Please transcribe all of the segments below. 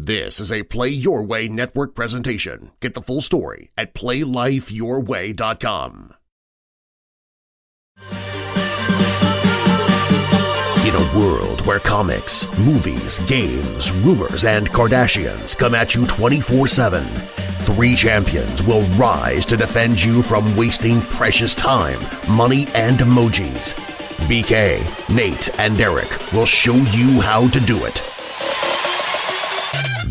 This is a Play Your Way network presentation. Get the full story at PlayLifeYourWay.com. In a world where comics, movies, games, rumors, and Kardashians come at you 24/7, three champions will rise to defend you from wasting precious time, money, and emojis. BK, Nate, and Derreck will show you how to do it.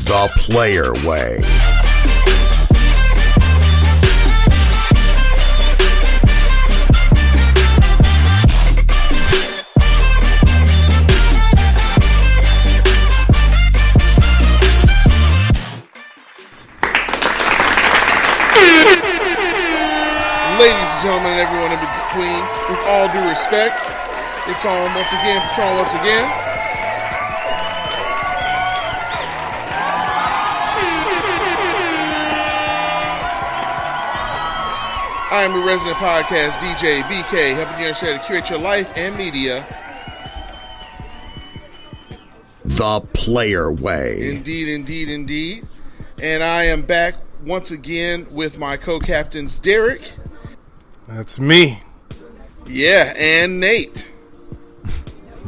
The Player Way. Ladies and gentlemen, and everyone in between, with all due respect, it's on once again, Patron once again. I am your resident podcast DJ, BK, helping you understand to curate your life and media. The Player Way. Indeed, indeed, indeed. And I am back once again with my co-captains, Derreck. That's me. Yeah, and Nate.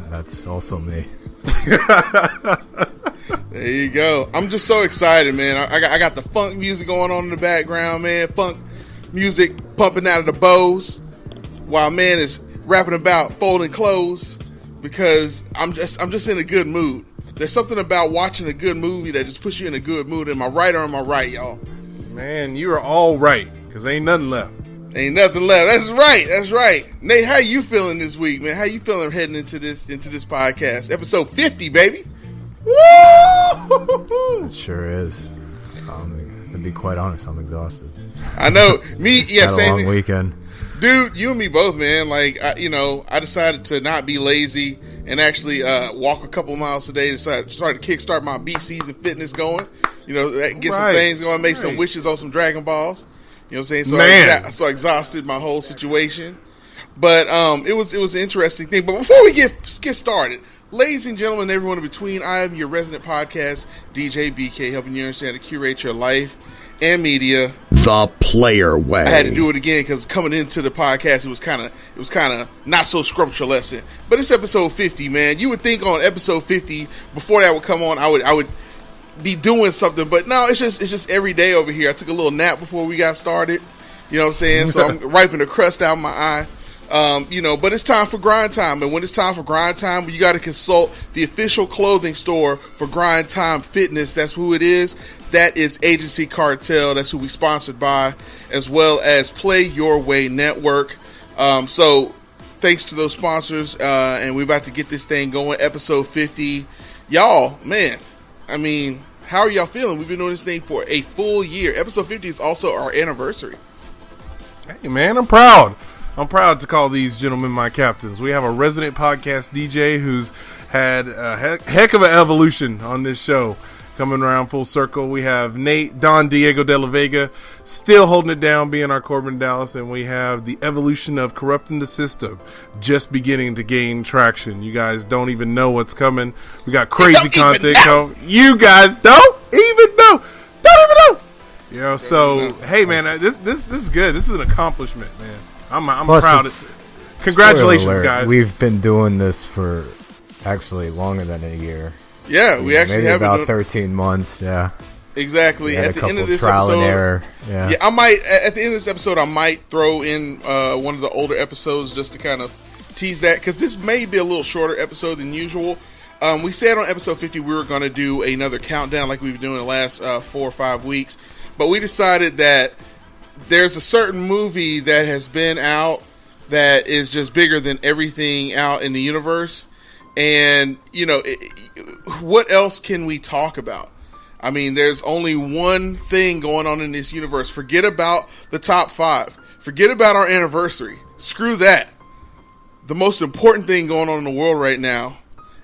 That's also me. There you go. I'm just so excited, man. I got the funk music going on in the background, man. Funk music pumping out of the bows while man is rapping about folding clothes because I'm just in a good mood. There's something about watching a good movie that just puts you in a good mood. Am I right or am I right, y'all? Man, you are all right, because ain't nothing left. Ain't nothing left. That's right. That's right. Nate, how you feeling this week, man? How you feeling heading into this podcast? Episode 50, baby. Woo! It sure is. To be quite honest, I'm exhausted. I know. Me, yeah, Had a same long thing. weekend. Dude, you and me both, man. Like, I decided to not be lazy and actually walk a couple of miles a day. Decided to kickstart my beach season fitness going. Get some things going, make some wishes on some Dragon Balls. You know what I'm saying? So I exhausted my whole situation. But it was an interesting thing. But before we get started, ladies and gentlemen, everyone in between, I am your resident podcast, DJ BK, helping you understand to curate your life and media. The Player Way. I had to do it again because coming into the podcast, it was kind of not so scrumtrulescent. But it's episode 50, man. You would think on episode 50, before that would come on, I would be doing something, but no, it's just every day over here. I took a little nap before we got started. You know what I'm saying? So I'm wiping the crust out of my eye. But it's time for grind time, and when it's time for grind time, you got to consult the official clothing store for Grind Time Fitness. That's who it is. That is Agency Cartel. That's who we sponsored by, as well as Play Your Way Network. So thanks to those sponsors, and we're about to get this thing going. Episode 50, y'all, man. I mean, how are y'all feeling? We've been doing this thing for a full year. Episode 50 is also our anniversary. Hey, man, I'm proud. I'm proud to call these gentlemen my captains. We have a resident podcast DJ who's had a heck of an evolution on this show. Coming around full circle, we have Nate, Don Diego de la Vega, still holding it down, being our Corbin Dallas, and we have the evolution of Corrupting the System just beginning to gain traction. You guys don't even know what's coming. We got crazy content coming. You guys don't even know. Hey, man, this is good. This is an accomplishment, man. I'm proud. Congratulations, guys. We've been doing this for actually longer than a year. Yeah, we actually have about 13 months. Yeah, exactly. At the end of this trial episode, and error. Yeah, I might at the end of this episode, I might throw in one of the older episodes just to kind of tease that, because this may be a little shorter episode than usual. We said on episode 50 we were going to do another countdown like we've been doing the last 4 or 5 weeks, but we decided that there's a certain movie that has been out that is just bigger than everything out in the universe. And, what else can we talk about? I mean, there's only one thing going on in this universe. Forget about the top 5. Forget about our anniversary. Screw that. The most important thing going on in the world right now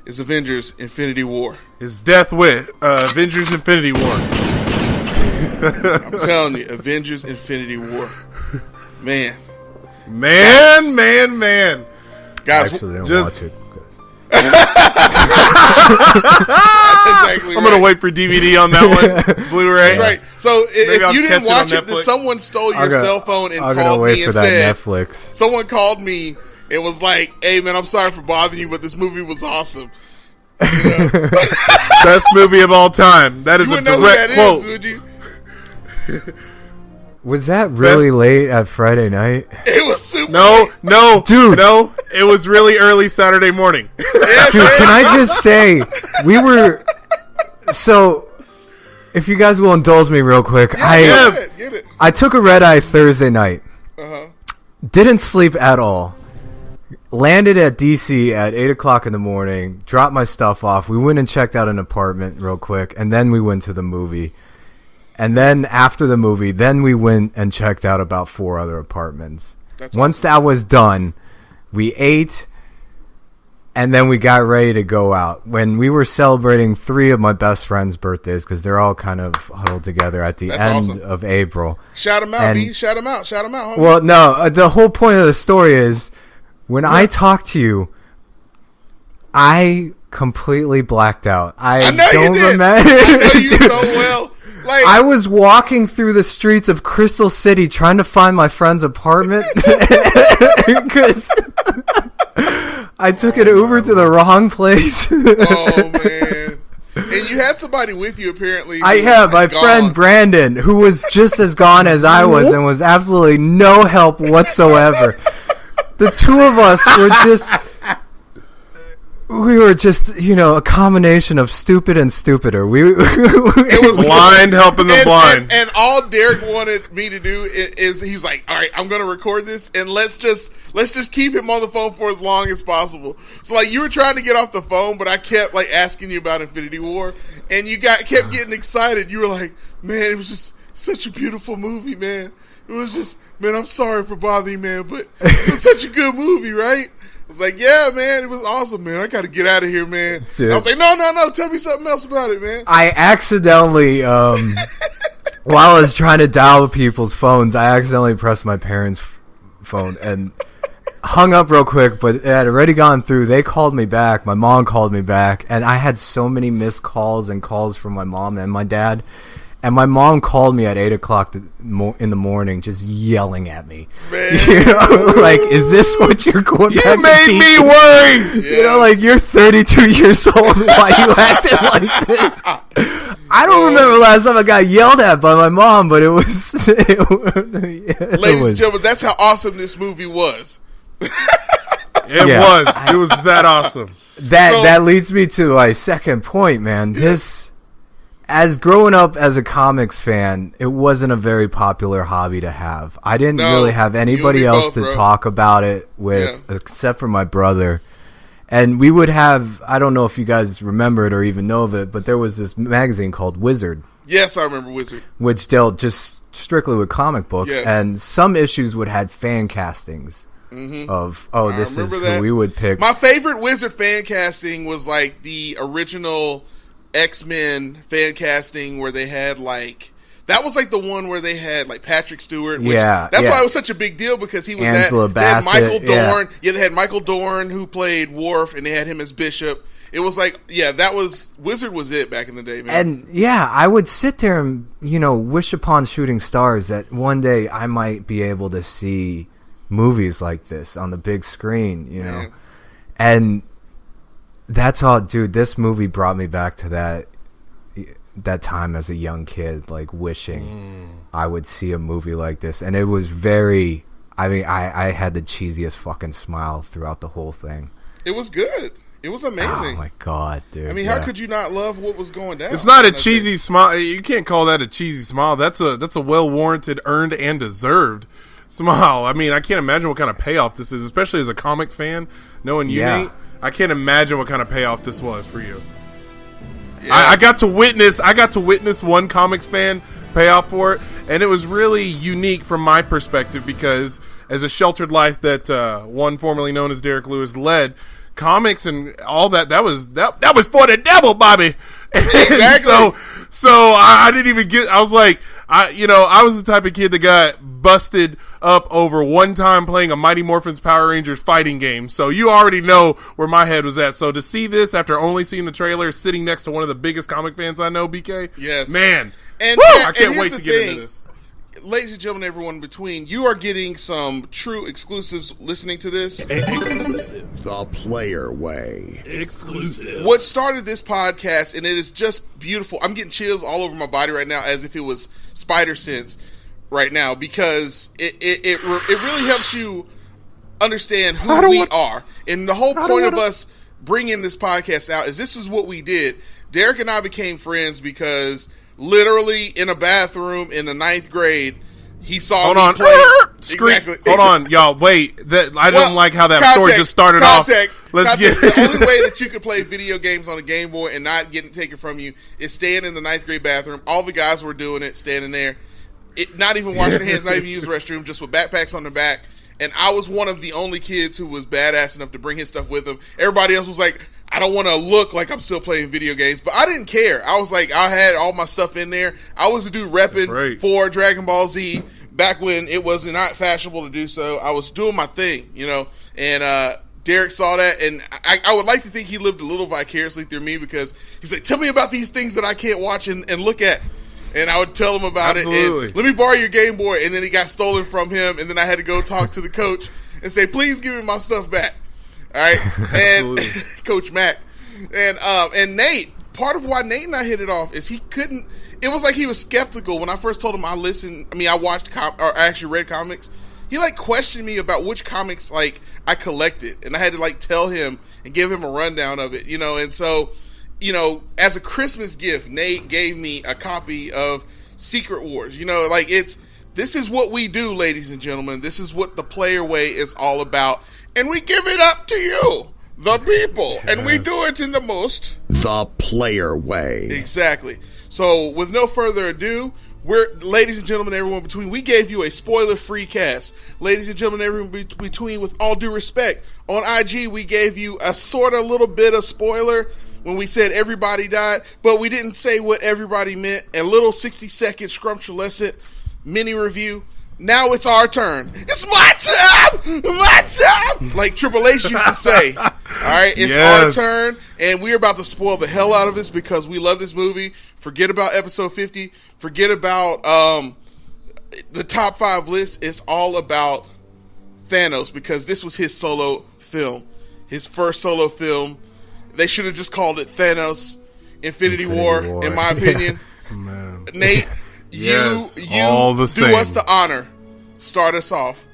is Avengers Infinity War. It's Death Wit. Avengers Infinity War. I'm telling you, Avengers Infinity War. Man. Guys, I actually didn't watch it. That's exactly. I'm gonna wait for DVD on that one, Blu-ray. That's right. So if I'll you catch didn't it on watch it, then Netflix. someone stole your cell phone and I'm gonna called wait me for and that said, Netflix. someone called me and was like, "Hey man, I'm sorry for bothering you, but this movie was awesome." You know? Best movie of all time. That is You a wouldn't know who direct that quote. is, would you? Was that really Best- late at Friday night? It was super. No, Dude. no. It was really early Saturday morning. Yes, Dude, man. can I just say, we were... So, if you guys will indulge me real quick, Yes. Get it. I took a red-eye Thursday night. Uh-huh. Didn't sleep at all. Landed at DC at 8 o'clock in the morning. Dropped my stuff off. We went and checked out an apartment real quick. And then we went to the movie. And then after the movie, then we went and checked out about 4 other apartments. That's Once that was done, we ate. And then we got ready to go out. When we were celebrating 3 of my best friends' birthdays, because they're all kind of huddled together at the That's end awesome. of April. Shout them out, And- B. Shout them out. Shout them out, homie. Well, no, the whole point of the story is when I talk to you, I completely blacked out. I know don't you did. remember. I know you Dude, so well. Like, I was walking through the streets of Crystal City trying to find my friend's apartment because I took an Uber to the wrong place. oh man. And you had somebody with you apparently. I who have was my gone. friend Brandon, who was just as gone as I was and was absolutely no help whatsoever. The two of us were just... We were just, a combination of stupid and stupider. It was Blind helping the blind. And all Derek wanted me to do is he was like, "All right, I'm going to record this, and let's just keep him on the phone for as long as possible." So like you were trying to get off the phone, but I kept like asking you about Infinity War, and you kept getting excited. You were like, "Man, it was just such a beautiful movie, man. It was just, man, I'm sorry for bothering you, man, but it was such a good movie, right?" I was like, "Yeah, man, it was awesome, man. I got to get out of here, man." Dude. I was like, no, tell me something else about it, man. I accidentally, while I was trying to dial people's phones, I accidentally pressed my parents' phone and hung up real quick, but it had already gone through. They called me back. My mom called me back, and I had so many missed calls and calls from my mom and my dad. And my mom called me at 8 o'clock in the morning just yelling at me. Man. Like, is this what you're going back You to made teach? me worry. Yes. You're 32 years old. Why you acting like this? I don't remember last time I got yelled at by my mom, but it was... Ladies and gentlemen, that's how awesome this movie was. It was that awesome. That leads me to my second point, man. As growing up as a comics fan, it wasn't a very popular hobby to have. I didn't really have anybody you and me else both, to bro. talk about it with, except for my brother. And we would have, I don't know if you guys remember it or even know of it, but there was this magazine called Wizard, Yes, I remember Wizard. which dealt just strictly with comic books. Yes. And some issues would have fan castings of, this is remember who that. we would pick. My favorite Wizard fan casting was like the original X-Men fan casting where they had like that was like the one where they had like Patrick Stewart. Which, that's why it was such a big deal because he was Angela they had Michael Bassett, yeah. Dorn. Yeah, they had Michael Dorn who played Worf, and they had him as Bishop. It was like, that was Wizard was it back in the day, man. And I would sit there and wish upon shooting stars that one day I might be able to see movies like this on the big screen, Man. And that's all, dude. This movie brought me back to that time as a young kid, like wishing I would see a movie like this. And it was very, I had the cheesiest fucking smile throughout the whole thing. It was good. It was amazing. Oh my god, dude! I mean, how could you not love what was going down? It's not a cheesy smile. You can't call that a cheesy smile. That's a well warranted, earned, and deserved smile. I mean, I can't imagine what kind of payoff this is, especially as a comic fan. Knowing you, Nate, I can't imagine what kind of payoff this was for you. Yeah. I got to witness one comics fan payoff for it, and it was really unique from my perspective because as a sheltered life that one formerly known as Derek Lewis led. Comics and all that was for the devil, Bobby. Exactly. so I didn't even get. I was like, I was the type of kid that got busted up over one time playing a Mighty Morphin's Power Rangers fighting game. So you already know where my head was at. So to see this after only seeing the trailer, sitting next to one of the biggest comic fans I know, BK, yes, man, and woo, yeah, I can't wait to get into this. Ladies and gentlemen, everyone in between, you are getting some true exclusives listening to this. Exclusive. The Player Way. Exclusive. What started this podcast, and it is just beautiful. I'm getting chills all over my body right now as if it was spider sense right now, because it really helps you understand who we are. And the whole point of us bringing this podcast out is this is what we did. Derek and I became friends because literally in a bathroom in the 9th grade, he saw me play. Exactly. Hold on, y'all. Wait. I don't like how that story just started off. Let's get the only way that you could play video games on a Game Boy and not getting taken from you is staying in the 9th grade bathroom. All the guys were doing it, standing there, not even washing their hands, not even using the restroom, just with backpacks on their back. And I was one of the only kids who was badass enough to bring his stuff with him. Everybody else was like, I don't want to look like I'm still playing video games, but I didn't care. I was like, I had all my stuff in there. I was a dude repping for Dragon Ball Z back when it was not fashionable to do so. I was doing my thing, and Derek saw that, and I would like to think he lived a little vicariously through me, because he's like, tell me about these things that I can't watch and look at. And I would tell him about it, and let me borrow your Game Boy, and then it got stolen from him, and then I had to go talk to the coach and say, please give me my stuff back. All right, and Coach Mac, and Nate. Part of why Nate and I hit it off is he couldn't. It was like he was skeptical when I first told him I watched or actually read comics. He questioned me about which comics I collected, and I had to tell him and give him a rundown of it, And so, as a Christmas gift, Nate gave me a copy of Secret Wars. This is what we do, ladies and gentlemen. This is what the Player Way is all about. And we give it up to you, the people. And we do it in the most... The Player Way. Exactly. So, with no further ado, ladies and gentlemen, everyone between, we gave you a spoiler-free cast. Ladies and gentlemen, everyone between, with all due respect, on IG, we gave you a sort of little bit of spoiler when we said everybody died, but we didn't say what everybody meant. A little 60-second scrumtrulescent mini review. Now it's our turn. It's my time! My time! Like Triple H used to say. All right, it's our turn, and we're about to spoil the hell out of this because we love this movie. Forget about episode 50. Forget about the top 5 list. It's all about Thanos, because this was his solo film. His first solo film. They should have just called it Thanos Infinity War, in my opinion. Man. Nate, you all the do same. us the honor. Start us off.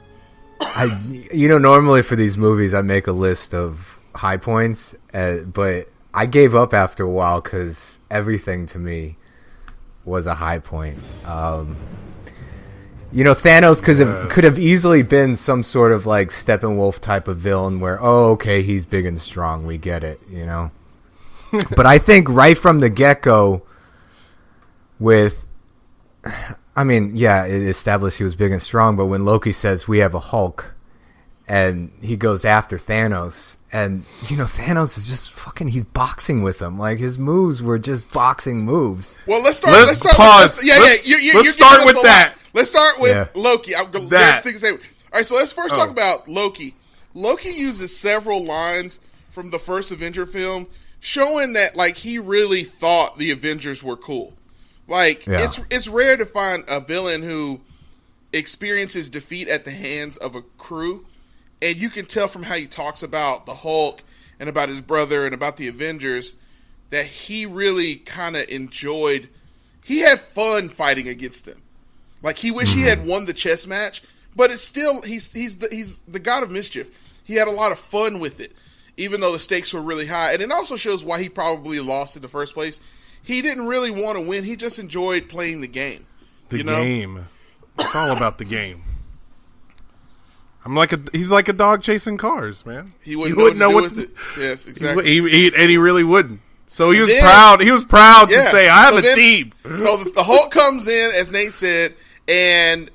Normally for these movies, I make a list of high points, but I gave up after a while because everything to me was a high point. Thanos could have easily been some sort of Steppenwolf type of villain where, okay, he's big and strong, we get it, But I think right from the get-go it established he was big and strong, but when Loki says we have a Hulk and he goes after Thanos, and Thanos is just he's boxing with him. His moves were just boxing moves. Well, let's start with that. Let's start with Loki. All right, so let's first talk about Loki. Loki uses several lines from the first Avenger film showing that he really thought the Avengers were cool. It's rare to find a villain who experiences defeat at the hands of a crew, and you can tell from how he talks about the Hulk and about his brother and about the Avengers that he really kind of enjoyed. He had fun fighting against them. He wished he had won the chess match, but it's still he's the god of mischief. He had a lot of fun with it, even though the stakes were really high, and it also shows why he probably lost in the first place. He didn't really want to win. He just enjoyed playing the game. Game. It's all about the game. He's like a dog chasing cars, man. He wouldn't know what to do with it. Yes, exactly. He really wouldn't. So he was proud. He was proud to say, "I have a team." So the Hulk comes in, as Nate said, and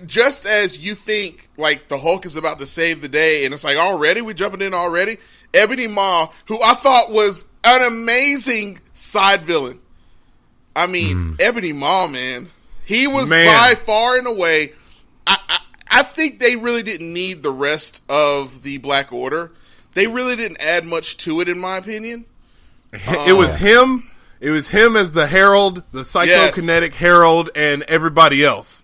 just as you think the Hulk is about to save the day, and it's already we jumping in already. Ebony Maw, who I thought was an amazing side villain. I mean, Ebony Maw, man. He was by far and away. I think they really didn't need the rest of the Black Order. They really didn't add much to it, in my opinion. It was him. It was him as the Herald, the psychokinetic Herald, and everybody else.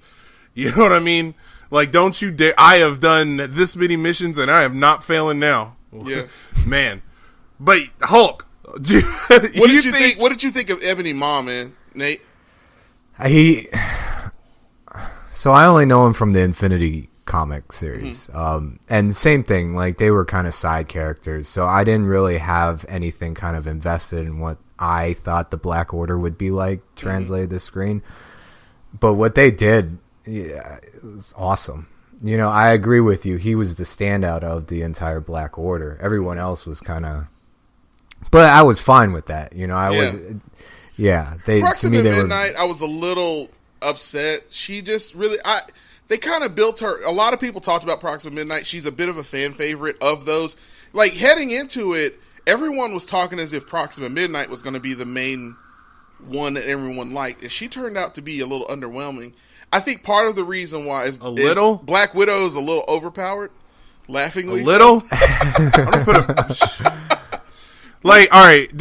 You know what I mean? Like, don't you dare! I have done this many missions, and I am not failing now. Yeah, man. But Hulk, what did you think? What did you think of Ebony Maw, man, Nate? So I only know him from the Infinity comic series. And same thing, like they were kind of side characters. So I didn't really have anything kind of invested in what I thought the Black Order would be like translated to screen. But what they did, it was awesome. You know, I agree with you. He was the standout of the entire Black Order. Everyone else was kind of, but I was fine with that. You know, Proxima Midnight, I was a little upset. She just really, they kind of built her. A lot of people talked about Proxima Midnight. She's a bit of a fan favorite of those. Like, heading into it, everyone was talking as if Proxima Midnight was going to be the main one that everyone liked, and she turned out to be a little underwhelming. I think part of the reason why is Black Widow is a little overpowered. Laughingly, a little. Like, all right,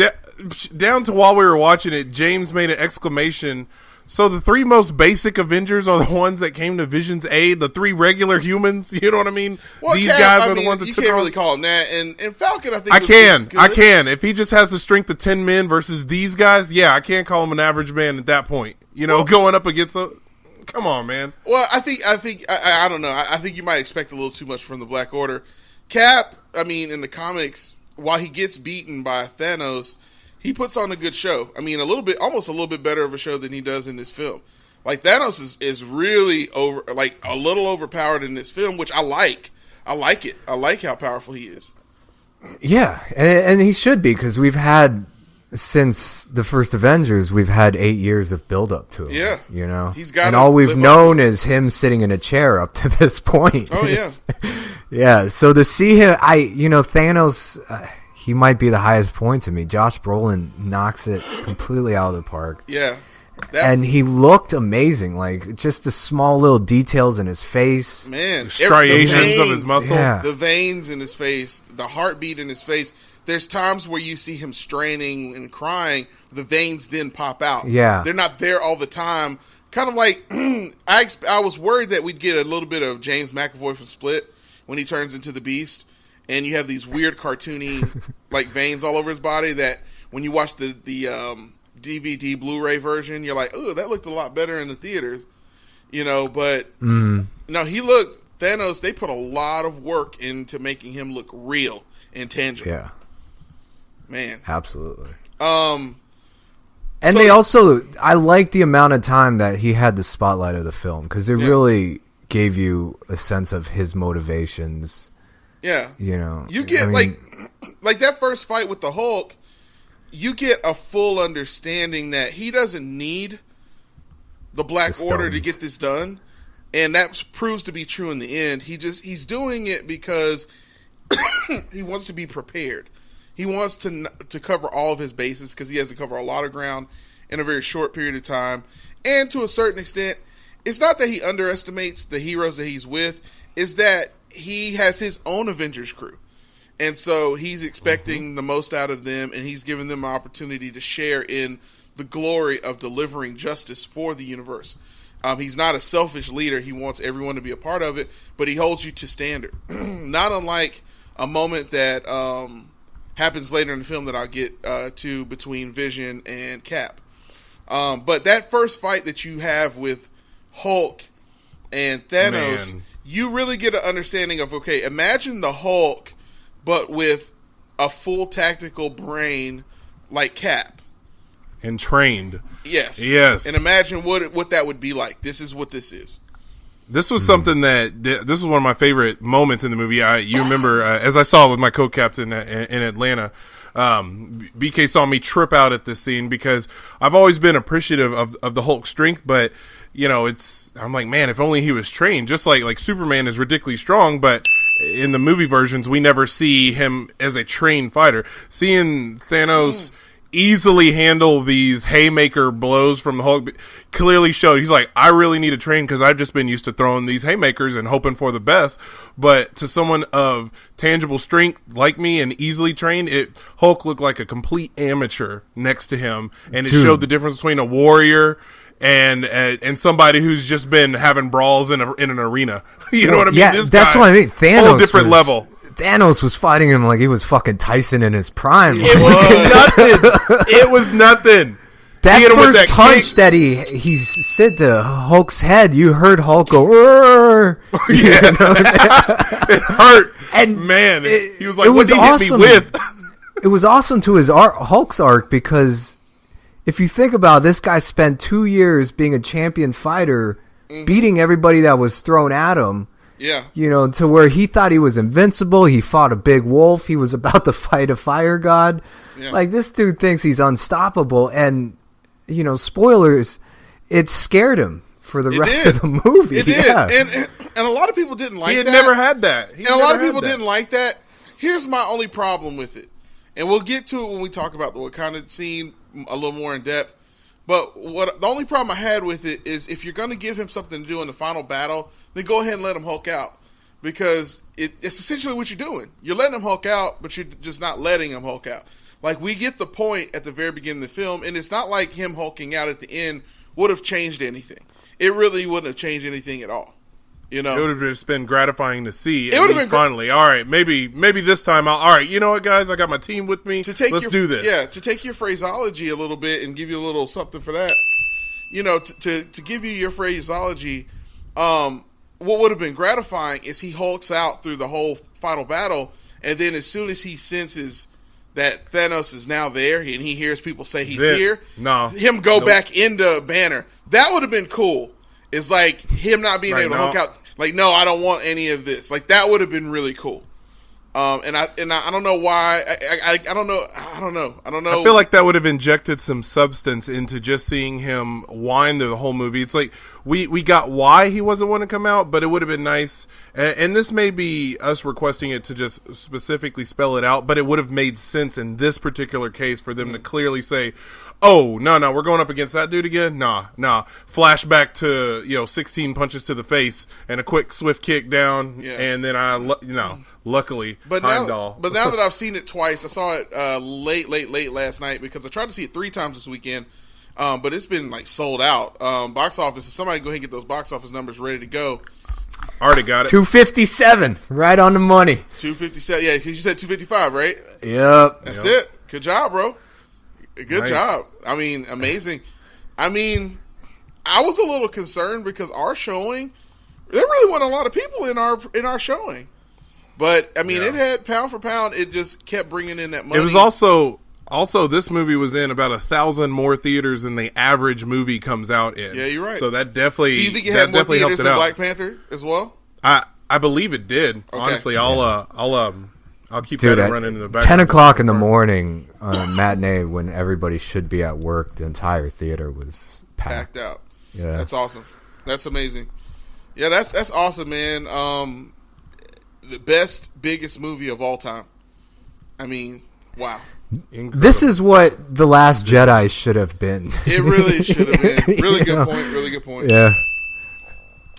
down to while we were watching it, James made an exclamation. So the three most basic Avengers are the ones that came to Vision's aid. The three regular humans, you know what I mean? Well, these guys are the ones that you took can't on. really call him that. And Falcon, I think I can. If he just has the strength of 10 men versus these guys, yeah, I can't call him an average man at that point. You know, going up against the. Come on, man. Well, I don't know. I think you might expect a little too much from the Black Order. Cap, I mean, in the comics, while he gets beaten by Thanos, he puts on a good show. I mean, almost a little bit better of a show than he does in this film. Like, Thanos is really a little overpowered in this film, which I like. I like it. I like how powerful he is. Yeah, and he should be, because we've had, since the first Avengers, we've had 8 years of build up to him. Yeah, you know, and all we've known is him sitting in a chair up to this point. Oh yeah, yeah. So to see him, Thanos, he might be the highest point to me. Josh Brolin knocks it completely out of the park. Yeah, and he looked amazing. Like, just the small little details in his face, man, striations of his muscle, the veins in his face, the heartbeat in his face. There's times where you see him straining and crying, the veins then pop out. Yeah. They're not there all the time. Kind of like, I was worried that we'd get a little bit of James McAvoy from Split when he turns into the Beast, and you have these weird cartoony like veins all over his body that when you watch the DVD Blu-ray version, you're like, oh, that looked a lot better in the theaters. You know, but no, Thanos, they put a lot of work into making him look real and tangible. Yeah. Man, absolutely. And they also, I like the amount of time that he had the spotlight of the film, because it really gave you a sense of his motivations. Yeah, you know, you get like that first fight with the Hulk. You get a full understanding that he doesn't need the Black Order to get this done, and that proves to be true in the end. He's doing it because he wants to be prepared. He wants to cover all of his bases, because he has to cover a lot of ground in a very short period of time. And to a certain extent, it's not that he underestimates the heroes that he's with, it's that he has his own Avengers crew. And so he's expecting the most out of them, and he's giving them an opportunity to share in the glory of delivering justice for the universe. He's not a selfish leader. He wants everyone to be a part of it, but he holds you to standard. Not unlike a moment that happens later in the film that I'll get to between Vision and Cap. But that first fight that you have with Hulk and Thanos, you really get an understanding of, okay, imagine the Hulk, but with a full tactical brain like Cap. And trained. Yes. Yes. And imagine what that would be like. This is what this is. This was something this was one of my favorite moments in the movie. You remember, as I saw with my co-captain in Atlanta, BK saw me trip out at this scene, because I've always been appreciative of the Hulk's strength, but you know, I'm like, man, if only he was trained. Just like Superman is ridiculously strong, but in the movie versions, we never see him as a trained fighter. Seeing Thanos easily handle these haymaker blows from the Hulk clearly showed he's like, I really need to train because I've just been used to throwing these haymakers and hoping for the best. But to someone of tangible strength like me and easily trained, Hulk looked like a complete amateur next to him, and it showed the difference between a warrior and somebody who's just been having brawls in an arena. You know what I mean? Yeah, that's what I mean. Thanos whole different level. Thanos was fighting him like he was fucking Tyson in his prime. It was nothing. It was nothing. That first punch that he said to Hulk's head, you heard Hulk go, "Rrr." Yeah. It hurt. And man, he was like, what did he hit me with? It was awesome to his Hulk's arc because if you think about it, this guy spent 2 years being a champion fighter, beating everybody that was thrown at him. Yeah. You know, to where he thought he was invincible. He fought a big wolf. He was about to fight a fire god. Yeah. Like, this dude thinks he's unstoppable. And, you know, spoilers, it scared him for the rest of the movie. It did. And a lot of people didn't like that. He had never had that. And a lot of people didn't like that. Here's my only problem with it. And we'll get to it when we talk about the Wakanda scene a little more in depth. But the only problem I had with it is if you're going to give him something to do in the final battle, then go ahead and let him Hulk out. Because it's essentially what you're doing. You're letting him Hulk out, but you're just not letting him Hulk out. Like, we get the point at the very beginning of the film, and it's not like him hulking out at the end would have changed anything. It really wouldn't have changed anything at all. You know, it would have just been gratifying to see. It would have been finally. All right, maybe this time all right, you know what, guys? I got my team with me. Let's do this. Yeah, to take your phraseology a little bit and give you a little something for that. You know, to give you your phraseology, what would have been gratifying is he hulks out through the whole final battle, and then as soon as he senses that Thanos is now there and he hears people say he's here, him go back into Banner. That would have been cool. It's like him not being able to Hulk out. Like, no, I don't want any of this. Like, that would have been really cool. And I don't know why. I don't know. I feel like that would have injected some substance into just seeing him whine through the whole movie. It's like we got why he wasn't want to come out, but it would have been nice. And this may be us requesting it to just specifically spell it out, but it would have made sense in this particular case for them to clearly say, oh, no, we're going up against that dude again? Nah. Flashback to, 16 punches to the face and a quick, swift kick down, and then luckily, but now that I've seen it twice, I saw it late last night because I tried to see it 3 times this weekend, but it's been, sold out. Box office, if somebody go ahead and get those box office numbers ready to go. Already got it. 257, right on the money. 257, yeah, because you said 255, right? Yep. That's it. Good job, bro. Good job. I mean, amazing. I mean, I was a little concerned because our showing, there really wasn't a lot of people in our showing. But, I mean, it had pound for pound, it just kept bringing in that money. It was also this movie was in about 1,000 more theaters than the average movie comes out in. Yeah, you're right. So that definitely So you think it had more theaters than Black Panther as well? I believe it did. Okay. Honestly, I'll keep that running in the back. 10 o'clock in the morning on a matinee when everybody should be at work, the entire theater was packed out. Yeah. That's awesome. That's amazing. Yeah, that's awesome, man. The biggest movie of all time. I mean, wow. Incredible. This is what The Last Jedi should have been. It really should have been. Really good point. Yeah.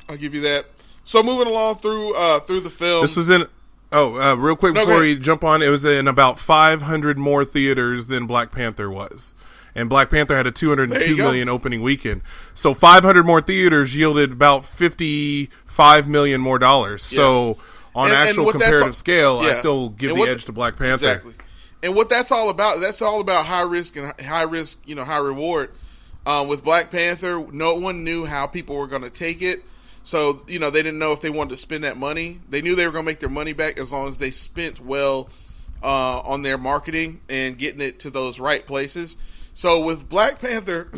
I'll give you that. So moving along through the film. This was in real quick before we jump on, it was in about 500 more theaters than Black Panther was. And Black Panther had a $202 million opening weekend. So 500 more theaters yielded about $55 million more dollars. Yeah. So on actual comparative scale, I still give the edge to Black Panther. Exactly. And what that's all about high risk and high reward. With Black Panther, no one knew how people were going to take it. So, they didn't know if they wanted to spend that money. They knew they were going to make their money back as long as they spent well on their marketing and getting it to those right places. So with Black Panther,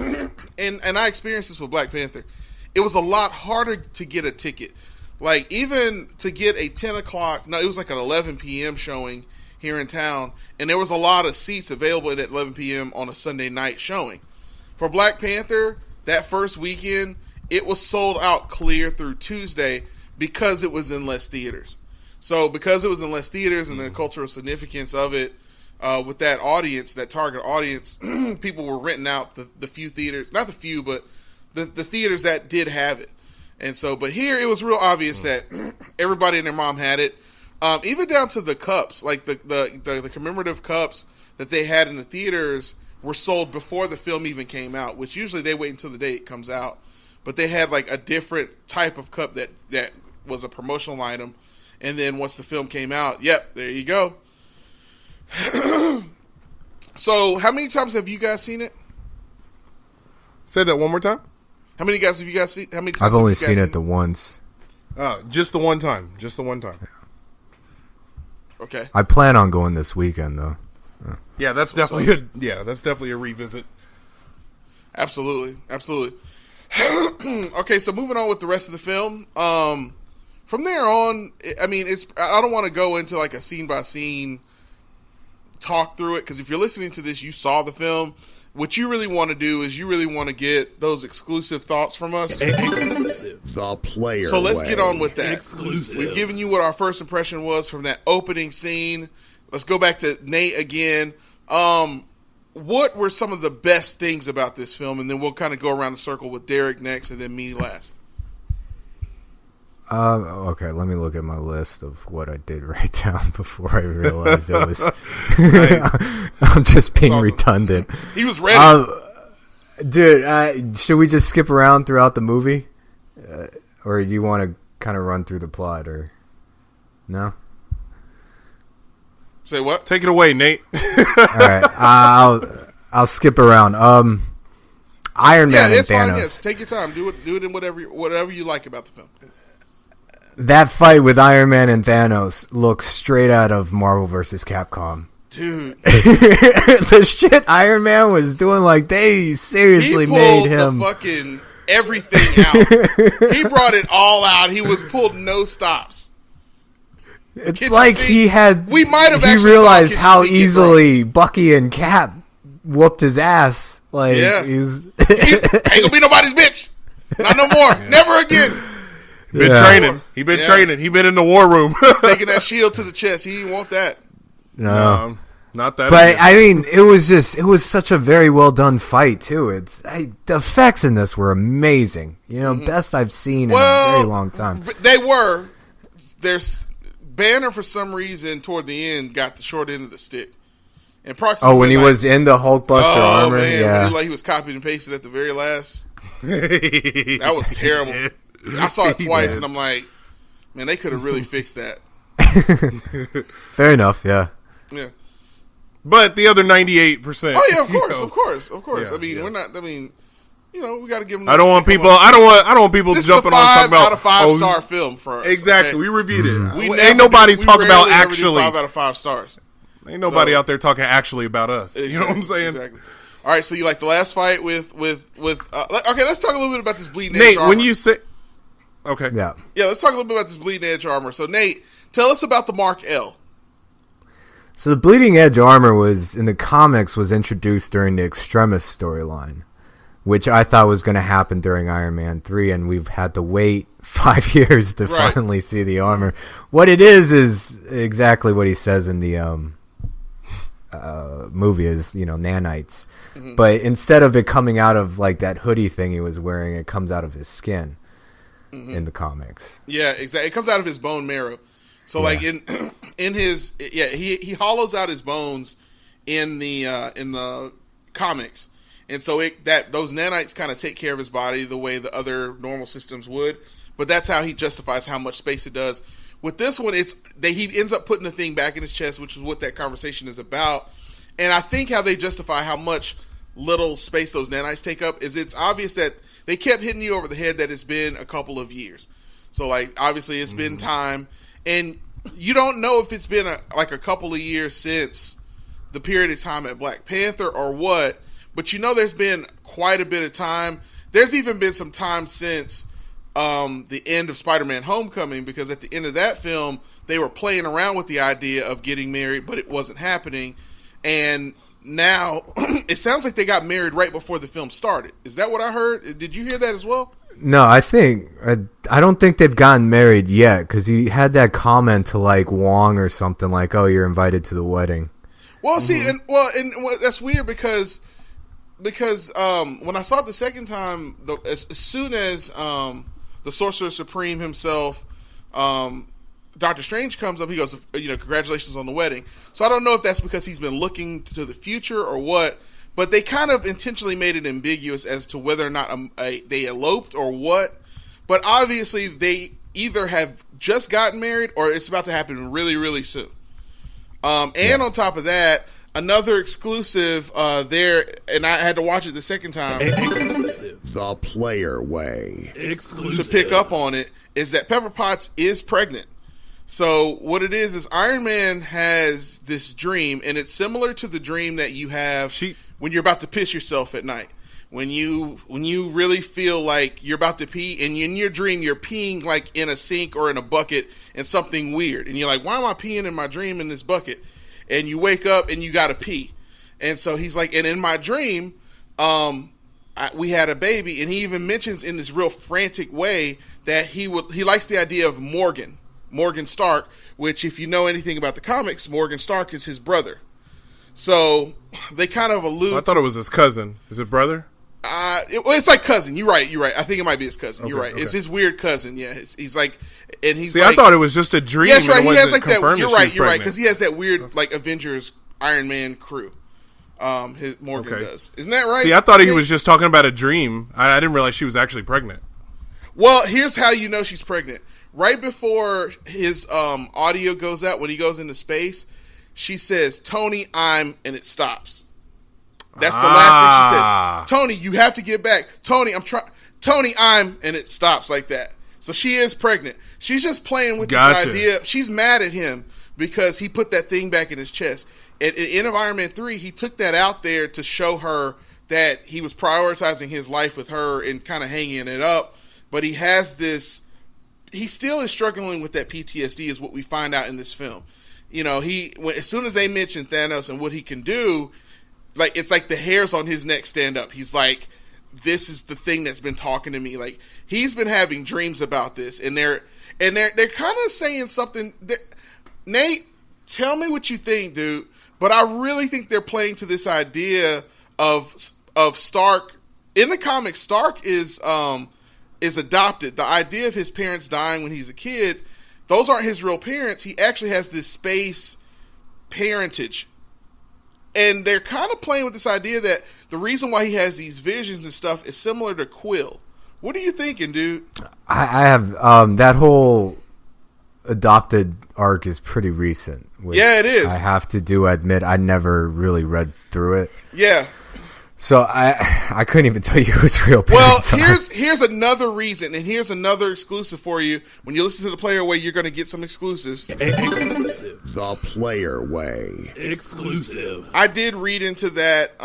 and I experienced this with Black Panther, it was a lot harder to get a ticket. Like, even to get a 10 o'clock, no, it was like an 11 p.m. showing here in town, and there was a lot of seats available at 11 p.m. on a Sunday night showing. For Black Panther, that first weekend, it was sold out clear through Tuesday because it was in less theaters. So because it was in less theaters and the cultural significance of it, with that audience, that target audience, people were renting out the few theaters, not the few, but the theaters that did have it. And so, but here it was real obvious that everybody and their mom had it, even down to the cups, like the commemorative cups that they had in the theaters were sold before the film even came out, which usually they wait until the day it comes out. But they had like a different type of cup that was a promotional item. And then once the film came out, yep, there you go. So how many times have you guys seen it? Say that one more time. How many guys have you guys seen? How many times I've only have you guys seen it the once. Just the one time. Just the one time. Okay. I plan on going this weekend though. Yeah, that's definitely a revisit. Absolutely. Okay, so moving on with the rest of the film. From there on, I mean, I don't want to go into like a scene by scene talk through it, because if you're listening to this, you saw the film. What you really want to do is you really want to get those exclusive thoughts from us. Exclusive. The player. So let's way. get on with that. Exclusive. We've given you what our first impression was from that opening scene. Let's go back to Nate again. What were some of the best things about this film? And then we'll kind of go around the circle with Derek next and then me last. Okay, let me look at my list of what I did write down before I realized it was... I'm just being awesome. Redundant. He was ready. Dude, should we just skip around throughout the movie? Or do you want to kind of run through the plot? Or no? Say what? Take it away, Nate. All right, I'll skip around. Iron Man and it's Thanos. fine. Yes, take your time. Do it in whatever you like about the film. That fight with Iron Man and Thanos looks straight out of Marvel vs. Capcom. Dude. The shit Iron Man was doing, like, they seriously made him... the fucking everything out. He brought it all out. He was pulled no stops. It's like he had... We might have he actually realized saw how Kitchen Sink easily Bucky and Cap whooped his ass. Like, Yeah. he's... Ain't gonna be nobody's bitch. Not no more. Never again. Been training. He been training. He been in the war room. Taking that shield to the chest. He didn't want that. No. Not that. But I mean, it was such a very well done fight too. The effects in this were amazing. You know, best I've seen in a very long time. They were. There's Banner for some reason toward the end got the short end of the stick. And Oh, when he was in the Hulkbuster armor, man, yeah, when he was copied and pasted at the very last. That was terrible. I saw it twice, and I'm like, man, they could have really fixed that. Fair enough, yeah. Yeah. But the other 98%. Oh yeah, of course. Yeah, I mean, we're not. I mean, we got to give them. I don't want people. I don't want people This jumping is a on talking 5 about out of 5 star film for us. Exactly, okay? we reviewed it. We Ain't nobody talking about rarely ever do actually. 5 out of 5 stars. Ain't nobody out there talking actually about us. Exactly, You know what I'm saying? Exactly. All right, so you like the last fight with okay, let's talk a little bit about this bleeding edge Nate, armor. when you say, okay, Yeah. Yeah, let's talk a little bit about this bleeding edge armor. So Nate, tell us about the Mark L. So the Bleeding Edge armor was in the comics was introduced during the Extremis storyline, which I thought was going to happen during Iron Man 3, and we've had to wait 5 years to finally see the armor. What it is exactly what he says in the movie is, nanites. Mm-hmm. But instead of it coming out of like that hoodie thing he was wearing, it comes out of his skin in the comics. Yeah, exactly. It comes out of his bone marrow. So like in his he hollows out his bones in the comics, and so those nanites kind of take care of his body the way the other normal systems would. But that's how he justifies how much space it does. With this one, he ends up putting the thing back in his chest, which is what that conversation is about. And I think how they justify how much little space those nanites take up is it's obvious that they kept hitting you over the head that it's been a couple of years. So like obviously it's been time. And you don't know if it's been a couple of years since the period of time at Black Panther or what, but there's been quite a bit of time. There's even been some time since the end of Spider-Man Homecoming, because at the end of that film, they were playing around with the idea of getting married, but it wasn't happening. And now it sounds like they got married right before the film started. Is that what I heard? Did you hear that as well? No, I don't think they've gotten married yet, because he had that comment to like Wong or something like, "Oh, you're invited to the wedding." Well, see, and that's weird because when I saw it the second time, as soon as the Sorcerer Supreme himself, Doctor Strange comes up, he goes, congratulations on the wedding. So I don't know if that's because he's been looking to the future or what, but they kind of intentionally made it ambiguous as to whether or not they eloped or what. But obviously, they either have just gotten married or it's about to happen really, really soon. And on top of that, another exclusive there, and I had to watch it the second time. Exclusive. The Player Way. Exclusive. To pick up on it is that Pepper Potts is pregnant. So what it is Iron Man has this dream, and it's similar to the dream that you have when you're about to piss yourself at night. When you really feel like you're about to pee, and in your dream you're peeing like in a sink or in a bucket and something weird, and you're like, why am I peeing in my dream in this bucket? And you wake up and you gotta pee. And so he's like, and in my dream, we had a baby, and he even mentions in this real frantic way that he likes the idea of Morgan Stark, which if you know anything about the comics, Morgan Stark is his brother. So they kind of allude. I thought it was his cousin. Is it brother? It's like cousin. You're right. I think it might be his cousin. Okay, You're right. okay. It's his weird cousin. Yeah. He's like, and he's. See, like, I thought it was just a dream. Yeah, that's right. He has like that. You're right. Because he has that weird like Avengers Iron Man crew. Morgan does. Isn't that right? See, I thought he was just talking about a dream. I didn't realize she was actually pregnant. Well, here's how you know she's pregnant. Right before his audio goes out, when he goes into space, she says, "Tony, and it stops. That's the last thing she says. Tony, you have to get back. Tony, Tony, and it stops like that. So she is pregnant. She's just playing with this idea. She's mad at him because he put that thing back in his chest. At the end of Iron Man 3, he took that out there to show her that he was prioritizing his life with her and kind of hanging it up. But he has this... He still is struggling with that PTSD is what we find out in this film. As soon as they mention Thanos and what he can do... Like, it's like the hairs on his neck stand up. He's like, this is the thing that's been talking to me. Like, he's been having dreams about this, and they're kind of saying something. Nate, tell me what you think, dude. But I really think they're playing to this idea of Stark. In the comics, Stark is adopted. The idea of his parents dying when he's a kid, those aren't his real parents. He actually has this space parentage. And they're kind of playing with this idea that the reason why he has these visions and stuff is similar to Quill. What are you thinking, dude? I have that whole adopted arc is pretty recent. Yeah, it is. I have to admit I never really read through it. Yeah. So I couldn't even tell you who's real parents. Well, here's another reason, and here's another exclusive for you. When you listen to The Player Way, you're going to get some exclusives. Exclusive. The Player Way. Exclusive. I did read into that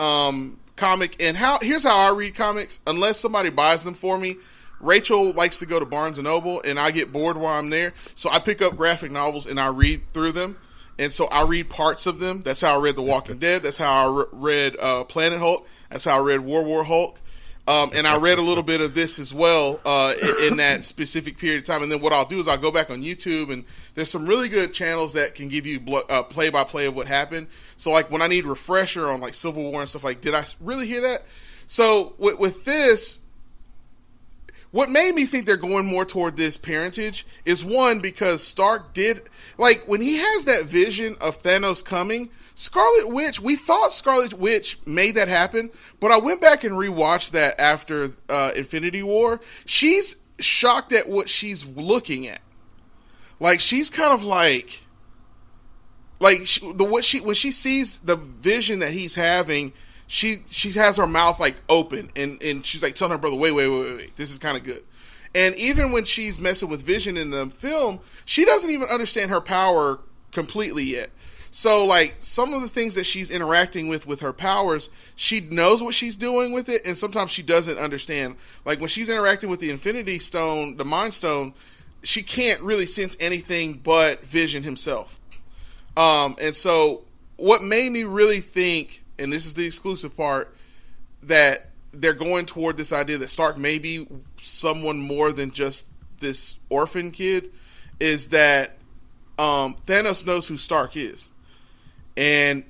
comic, and here's how I read comics. Unless somebody buys them for me, Rachel likes to go to Barnes & Noble, and I get bored while I'm there. So I pick up graphic novels, and I read through them. And so I read parts of them. That's how I read The Walking Dead. That's how I read Planet Hulk. That's how I read War Hulk. And I read a little bit of this as well in that specific period of time. And then what I'll do is I'll go back on YouTube, and there's some really good channels that can give you play-by-play of what happened. So, like, when I need refresher on, like, Civil War and stuff, like, did I really hear that? So, with this, what made me think they're going more toward this parentage is, one, because Stark did... Like, when he has that vision of Thanos coming... Scarlet Witch, we thought Scarlet Witch made that happen, but I went back and rewatched that after Infinity War. She's shocked at what she's looking at. Like, she's kind of like when she sees the vision that he's having, she has her mouth like open, and she's like telling her brother, wait, this is kind of good. And even when she's messing with Vision in the film, she doesn't even understand her power completely yet. So, like, some of the things that she's interacting with her powers, she knows what she's doing with it, and sometimes she doesn't understand. Like, when she's interacting with the Infinity Stone, the Mind Stone, she can't really sense anything but Vision himself. And so, what made me really think, and this is the exclusive part, that they're going toward this idea that Stark may be someone more than just this orphan kid, is that Thanos knows who Stark is. And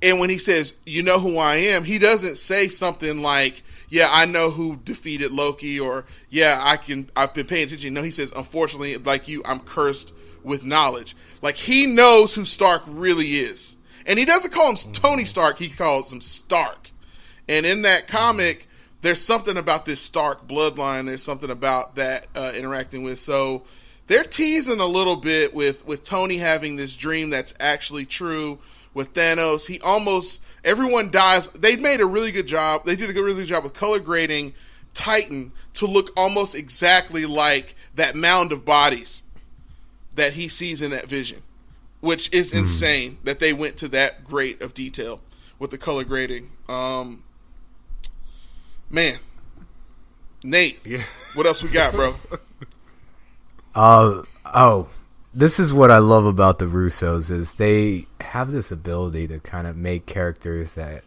and when he says, "You know who I am," he doesn't say something like, "Yeah, I know who defeated Loki," or "Yeah, I've been paying attention." No, he says, "Unfortunately, like you, I'm cursed with knowledge." Like, he knows who Stark really is. And he doesn't call him Tony Stark, he calls him Stark. And in that comic, there's something about this Stark bloodline. There's something about that interacting with. So they're teasing a little bit with Tony having this dream that's actually true. With Thanos, everyone dies. They made a really good job. They did a really good job with color grading Titan to look almost exactly like that mound of bodies that he sees in that vision, which is insane that they went to that great of detail with the color grading. Man, Nate, what else we got, bro? This is what I love about the Russos is they have this ability to kind of make characters that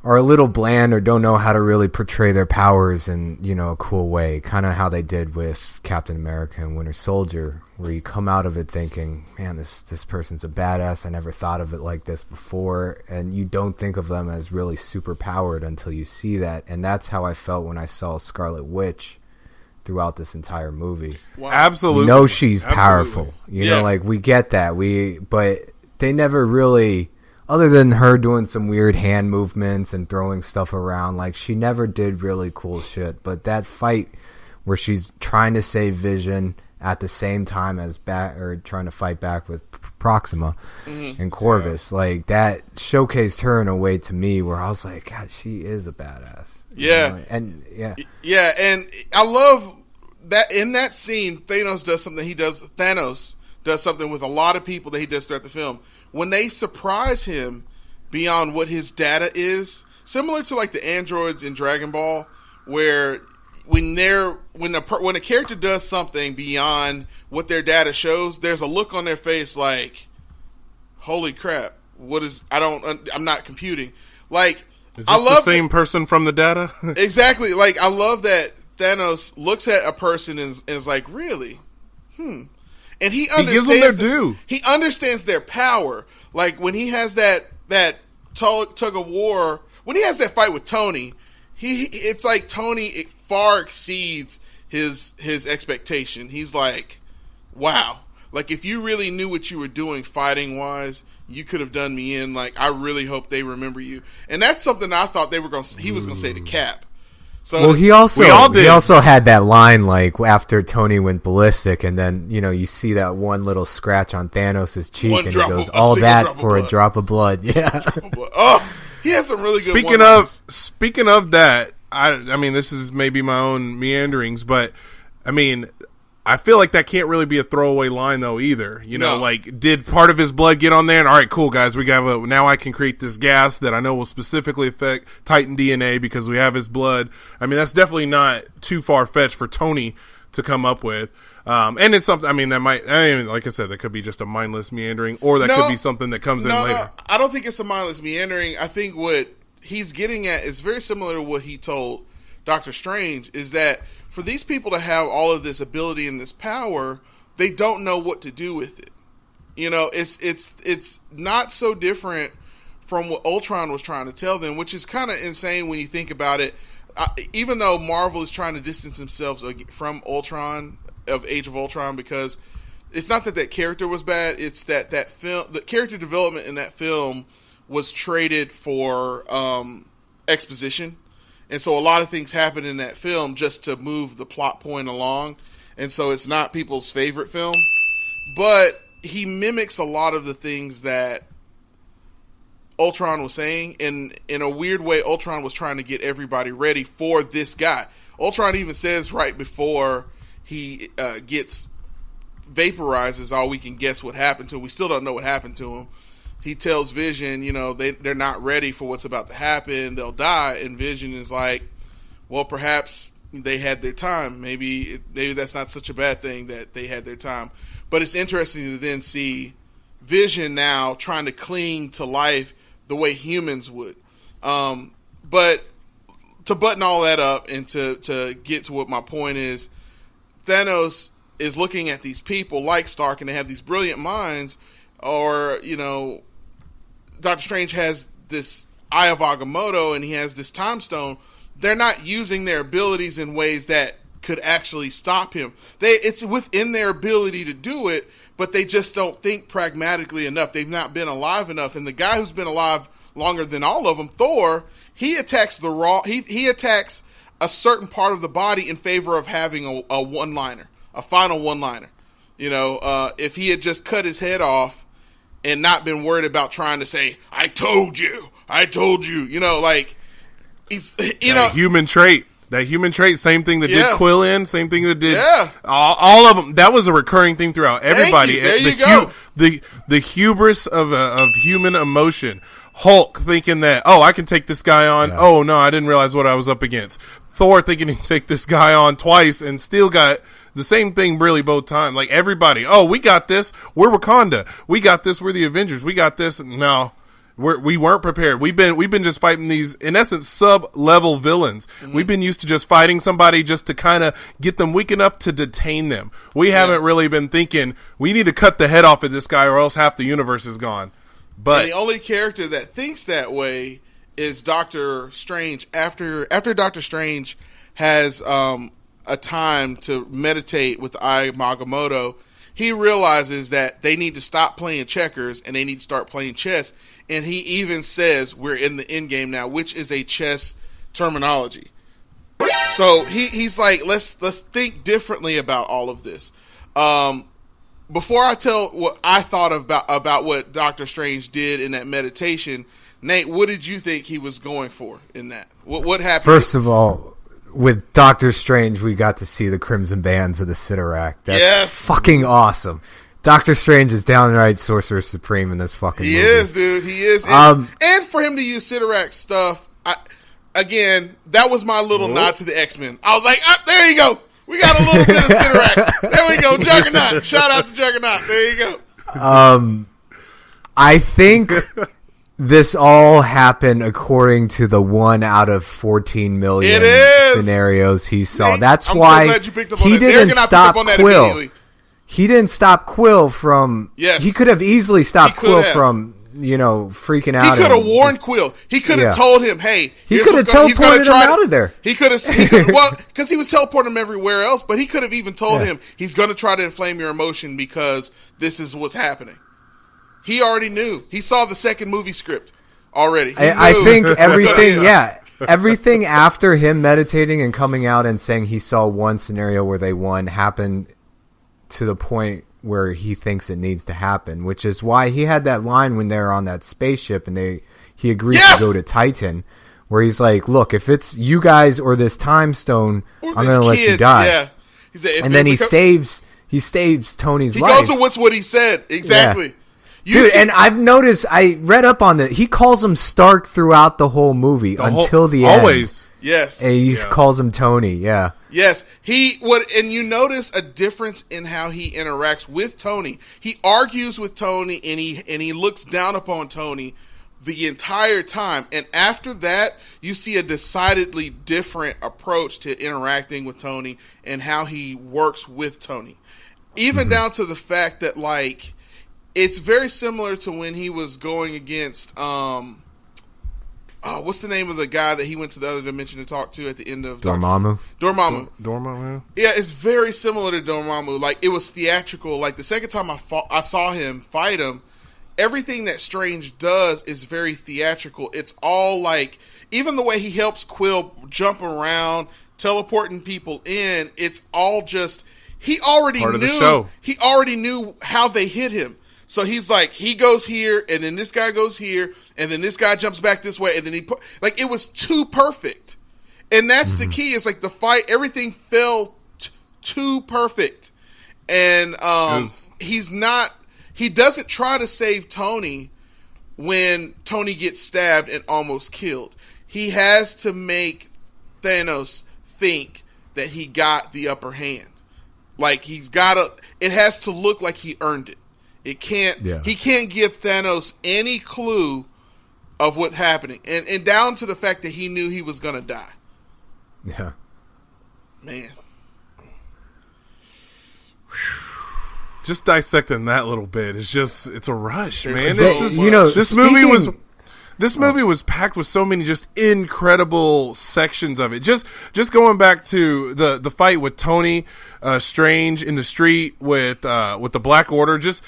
are a little bland or don't know how to really portray their powers in, a cool way. Kind of how they did with Captain America and Winter Soldier, where you come out of it thinking, man, this person's a badass. I never thought of it like this before. And you don't think of them as really super powered until you see that. And that's how I felt when I saw Scarlet Witch throughout this entire movie. Wow. Absolutely. She's powerful. We get that. But they never really, other than her doing some weird hand movements and throwing stuff around, she never did really cool shit. But that fight where she's trying to save Vision at the same time as trying to fight back with Proxima and Corvus, that showcased her in a way to me where I was like, God, she is a badass. Yeah. And I love that in that scene, Thanos does something with a lot of people that he does throughout the film. When they surprise him beyond what his data is, similar to the androids in Dragon Ball, where when a character does something beyond what their data shows, there's a look on their face like, holy crap, I'm not computing. Is this the same person from the data? Exactly. I love that Thanos looks at a person and is like, really? And he understands. He gives them their due. He understands their power. When he has that tug of war, when he has that fight with Tony, it's like Tony far exceeds his expectation. He's like, wow. If you really knew what you were doing fighting wise, you could have done me in. I really hope they remember you. And that's something I thought he was going to say to Cap. So he also had that line after Tony went ballistic, and then you see that one little scratch on Thanos' cheek, and he goes, "All that for a drop of blood." Yeah. Oh, he has some really good. Speaking of that, I mean, this is maybe my own meanderings, but I mean, I feel like that can't really be a throwaway line though either. Did part of his blood get on there? And all right, cool guys, now I can create this gas that I know will specifically affect Titan DNA because we have his blood. I mean, that's definitely not too far fetched for Tony to come up with. And it's something. I mean, like I said, that could be just a mindless meandering, or that could be something that comes in later. No, I don't think it's a mindless meandering. I think what he's getting at is very similar to what he told Doctor Strange. Is that for these people to have all of this ability and this power, they don't know what to do with it. It's not so different from what Ultron was trying to tell them, which is kind of insane when you think about it. Even though Marvel is trying to distance themselves from Ultron, of Age of Ultron, because it's not that character was bad, it's that film, the character development in that film was traded for exposition. And so a lot of things happen in that film just to move the plot point along. And so it's not people's favorite film. But he mimics a lot of the things that Ultron was saying. And in a weird way, Ultron was trying to get everybody ready for this guy. Ultron even says right before he gets vaporized, is all we can guess what happened to him. We still don't know what happened to him. He tells Vision, they're not ready for what's about to happen. They'll die. And Vision is like, well, perhaps they had their time. Maybe that's not such a bad thing that they had their time. But it's interesting to then see Vision now trying to cling to life the way humans would. But to button all that up and to get to what my point is, Thanos is looking at these people like Stark, and they have these brilliant minds. or Doctor Strange has this Eye of Agamotto and he has this Time Stone, they're not using their abilities in ways that could actually stop him. It's within their ability to do it, but they just don't think pragmatically enough. They've not been alive enough. And the guy who's been alive longer than all of them, Thor, he attacks he attacks a certain part of the body in favor of having a one-liner, a final one-liner. If he had just cut his head off and not been worried about trying to say, I told you, he's, human trait. That human trait, same thing that did Quill in, same thing that did all of them. That was a recurring thing throughout everybody. There you go. The hubris of human emotion. Hulk thinking that, I can take this guy on. Yeah. Oh no, I didn't realize what I was up against. Thor thinking he can take this guy on twice and still got the same thing really both times. Like everybody, we got this. We're Wakanda. We got this. We're the Avengers. We got this. No. We weren't prepared. We've been just fighting these, in essence, sub-level villains. Mm-hmm. We've been used to just fighting somebody just to kind of get them weak enough to detain them. We haven't really been thinking, we need to cut the head off of this guy or else half the universe is gone. But and the only character that thinks that way is Doctor Strange. After Doctor Strange has a time to meditate with the Eye of Agamotto, he realizes that they need to stop playing checkers and they need to start playing chess. And he even says we're in the end game now, which is a chess terminology. So he's like, let's think differently about all of this. Before I tell what I thought about what Doctor Strange did in that meditation, Nate, what did you think he was going for in that? What happened? First of all, with Doctor Strange, we got to see the Crimson Bands of the Sidorak. That's fucking awesome. Doctor Strange is downright Sorcerer Supreme in this fucking movie. He is, dude. He is. And for him to use Sidorak stuff, again, that was my little nod to the X-Men. I was like, there you go. We got a little bit of Sidorak. There we go. Juggernaut. Shout out to Juggernaut. There you go. I think this all happened according to the 1 out of 14 million scenarios he saw. That's why so glad you picked up on he that. didn't stop Quill. He didn't stop Quill from... Yes. He could have easily stopped Quill from, freaking out. He could have warned Quill. He could have told him, hey... He could have teleported him out of there. He could have... well, because he was teleporting him everywhere else, but he could have even told him, he's going to try to inflame your emotion because this is what's happening. He already knew. He saw the second movie script already. I think everything, everything after him meditating and coming out and saying he saw one scenario where they won happened to the point where he thinks it needs to happen, which is why he had that line when they're on that spaceship and he agreed to go to Titan, where he's like, look, if it's you guys or this time stone, I'm going to let you die. Yeah. He said, and then he saves Tony's life. He goes with what he said. Exactly. Yeah. And I've noticed, I read up on that. He calls him Stark throughout the whole movie until the end. Always. Yes. And he calls him Tony. Yeah. Yes. And you notice a difference in how he interacts with Tony. He argues with Tony and he looks down upon Tony the entire time. And after that, you see a decidedly different approach to interacting with Tony and how he works with Tony. Even down to the fact that, like, it's very similar to when he was going against, what's the name of the guy that he went to the other dimension to talk to at the end of Dormammu? Dormammu. Yeah, it's very similar to Dormammu. Like, it was theatrical. Like, the second time I saw him fight him, everything that Strange does is very theatrical. It's all like, even the way he helps Quill jump around, teleporting people in, it's all just, he already knew how they hit him. So he's like, he goes here, and then this guy goes here, and then this guy jumps back this way, and then it was too perfect. And that's the key. It's like the fight, everything felt too perfect. And he doesn't try to save Tony when Tony gets stabbed and almost killed. He has to make Thanos think that he got the upper hand. Like, it has to look like he earned it. He can't give Thanos any clue of what's happening. And down to the fact that he knew he was going to die. Yeah. Man. just dissecting that little bit is it's a rush, man. This movie was packed with so many just incredible sections of it. Just going back to the fight with Tony Strange in the street with the Black Order. Just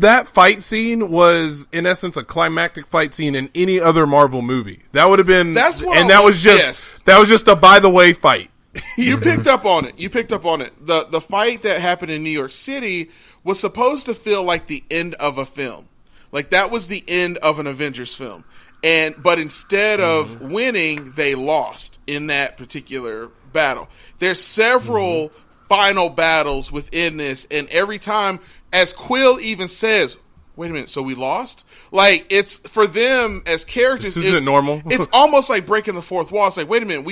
that fight scene was in essence a climactic fight scene in any other Marvel movie. That would have been that was just a by the way fight. You picked up on it. The fight that happened in New York City was supposed to feel like the end of a film. Like that was the end of an Avengers film. But instead of winning, they lost in that particular battle. There's several final battles within this, and every time, as Quill even says, wait a minute, so we lost? Like, it's, for them as characters, this isn't normal. It's almost like breaking the fourth wall. It's like, wait a minute,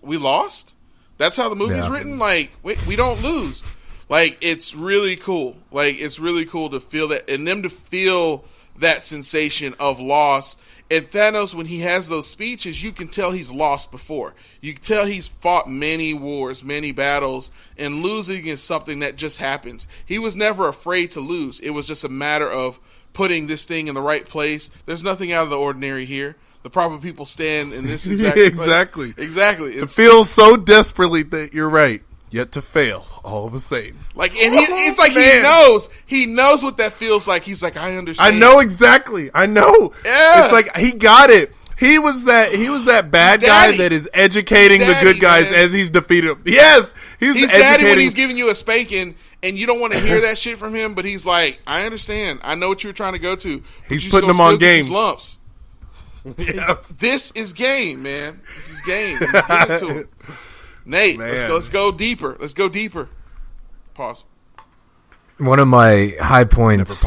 we lost? That's how the movie's written? Like, wait, we don't lose. Like, it's really cool. Like, it's really cool to feel that, and them to feel that sensation of loss. And Thanos, when he has those speeches, you can tell he's lost before. You can tell he's fought many wars, many battles, and losing is something that just happens. He was never afraid to lose. It was just a matter of putting this thing in the right place. There's nothing out of the ordinary here. The proper people stand in this exact place. Exactly. To feel so desperately that you're right, yet to fail all the same. Like, and it's like he knows what that feels like. He's like, I understand. I know exactly. I know. Yeah. It's like he got it. He was that bad guy that is educating the good guys, man, as he's defeated them. Yes, he's daddy when he's giving you a spanking, and you don't want to hear that shit from him. But he's like, I understand. I know what you're trying to go to. He's putting them on game. These lumps. Yes. This is game, man. This is game. He's giving it to him. Nate, let's go deeper. Let's go deeper. Pause. One of my high points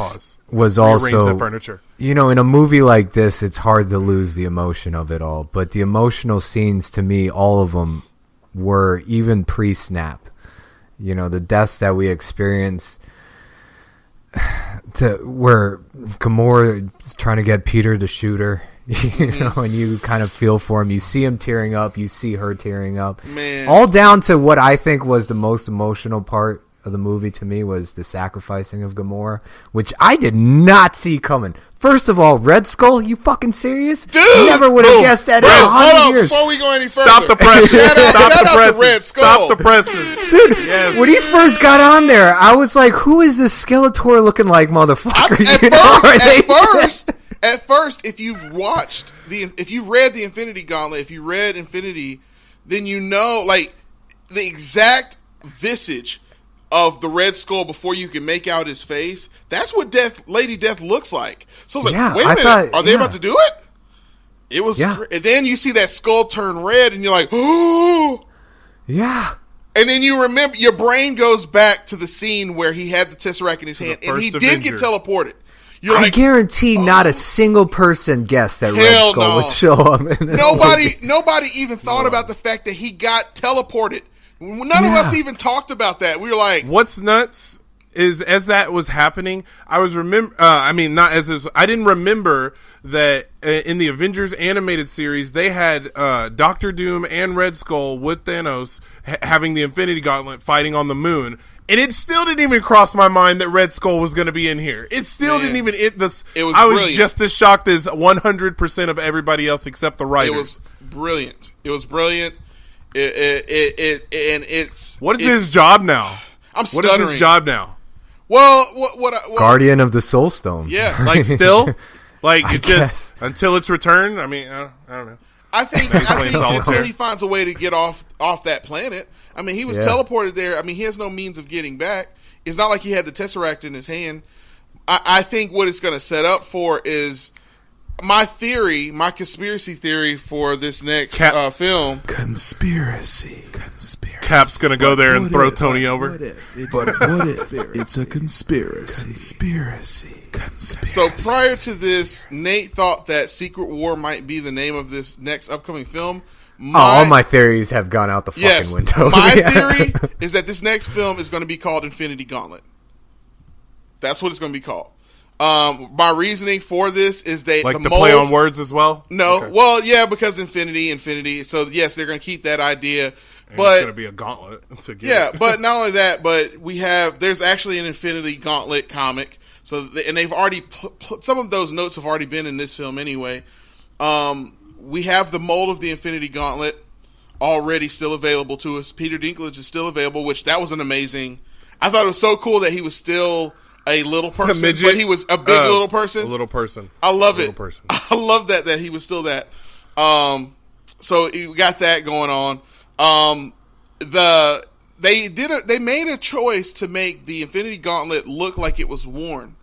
was also the furniture. In a movie like this, it's hard to lose the emotion of it all. But the emotional scenes, to me, all of them were even pre-snap. The deaths that we experience, where Gamora is trying to get Peter to shoot her. And you kind of feel for him. You see him tearing up. You see her tearing up. Man. All down to what I think was the most emotional part of the movie to me was the sacrificing of Gamora, which I did not see coming. First of all, Red Skull, you fucking serious? Dude! You never would have guessed that in 100 years. Before we go any further. Stop the presses. Stop the presses. Dude, when he first got on there, I was like, who is this Skeletor looking like motherfucker? At first, if you've read the Infinity Gauntlet, if you read Infinity, then you know, like, the exact visage of the Red Skull before you can make out his face. That's what Lady Death looks like. So I was like, wait a minute, are they about to do it? It was, and then you see that skull turn red, and you're like, oh, yeah. And then you remember, your brain goes back to the scene where he had the Tesseract in his hand, and he did get teleported. I guarantee not a single person guessed that Red Skull would show up. In this nobody even thought about the fact that he got teleported. None of us even talked about that. We were like, "What's nuts is as that was happening, I was I didn't remember that in the Avengers animated series they had Doctor Doom and Red Skull with Thanos having the Infinity Gauntlet fighting on the moon." And it still didn't even cross my mind that Red Skull was going to be in here. It still didn't even. I was just as shocked as 100% of everybody else except the writers. It was brilliant. What is his job now? I'm stuttering. What is his job now? Well, Guardian of the Soul Stone. Yeah, like still, like it just until its return. I mean, I don't know. I think until he finds a way to get off that planet. I mean, he was teleported there. I mean, he has no means of getting back. It's not like he had the Tesseract in his hand. I think what it's going to set up for is my conspiracy theory for this next film. Conspiracy. Cap's going to go there and throw Tony over. What if it's a conspiracy? So prior to this, Nate thought that Secret War might be the name of this next upcoming film. All my theories have gone out the fucking window. My theory is that this next film is going to be called Infinity Gauntlet. That's what it's going to be called. My reasoning for this is the play on words as well. No, okay. Well, yeah, because infinity. So yes, they're going to keep that idea And but it's going to be a gauntlet to get. Yeah, but not only that, but there's actually an Infinity Gauntlet comic. So, and they've already some of those notes have already been in this film anyway. We have the mold of the Infinity Gauntlet already still available to us. Peter Dinklage is still available, which that was an amazing. I thought it was so cool that he was still a little person, but he was a big little person. A little person. I love it. Person. I love that he was still that. So we got that going on. They made a choice to make the Infinity Gauntlet look like it was worn.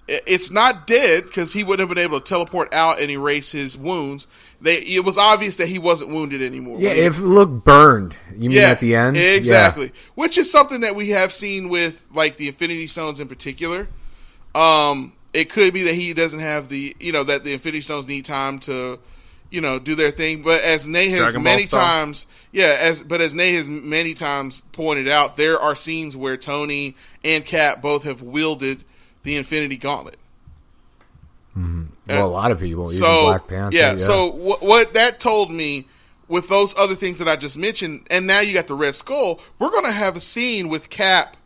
It's not dead because he wouldn't have been able to teleport out and erase his wounds. It was obvious that he wasn't wounded anymore. Yeah, it looked burned. You mean at the end? Exactly. Yeah. Which is something that we have seen with like the Infinity Stones in particular. It could be that he doesn't have that the Infinity Stones need time to, do their thing. But as Nate has many times, as Nate has many times pointed out, there are scenes where Tony and Cap both have wielded the Infinity Gauntlet. Mm-hmm. Well, a lot of people, even Black Panther. Yeah. So what that told me with those other things that I just mentioned, and now you got the Red Skull, we're going to have a scene with Cap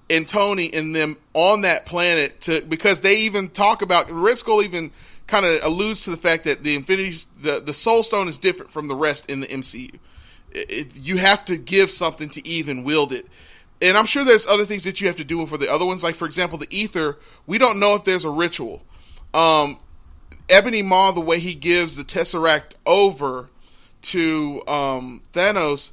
and Tony and them on that planet because they even talk about Red Skull even kind of alludes to the fact that the Soul Stone is different from the rest in the MCU. You have to give something to even wield it. And I'm sure there's other things that you have to do for the other ones. Like, for example, the Ether, we don't know if there's a ritual. Ebony Maw, the way he gives the Tesseract over to Thanos,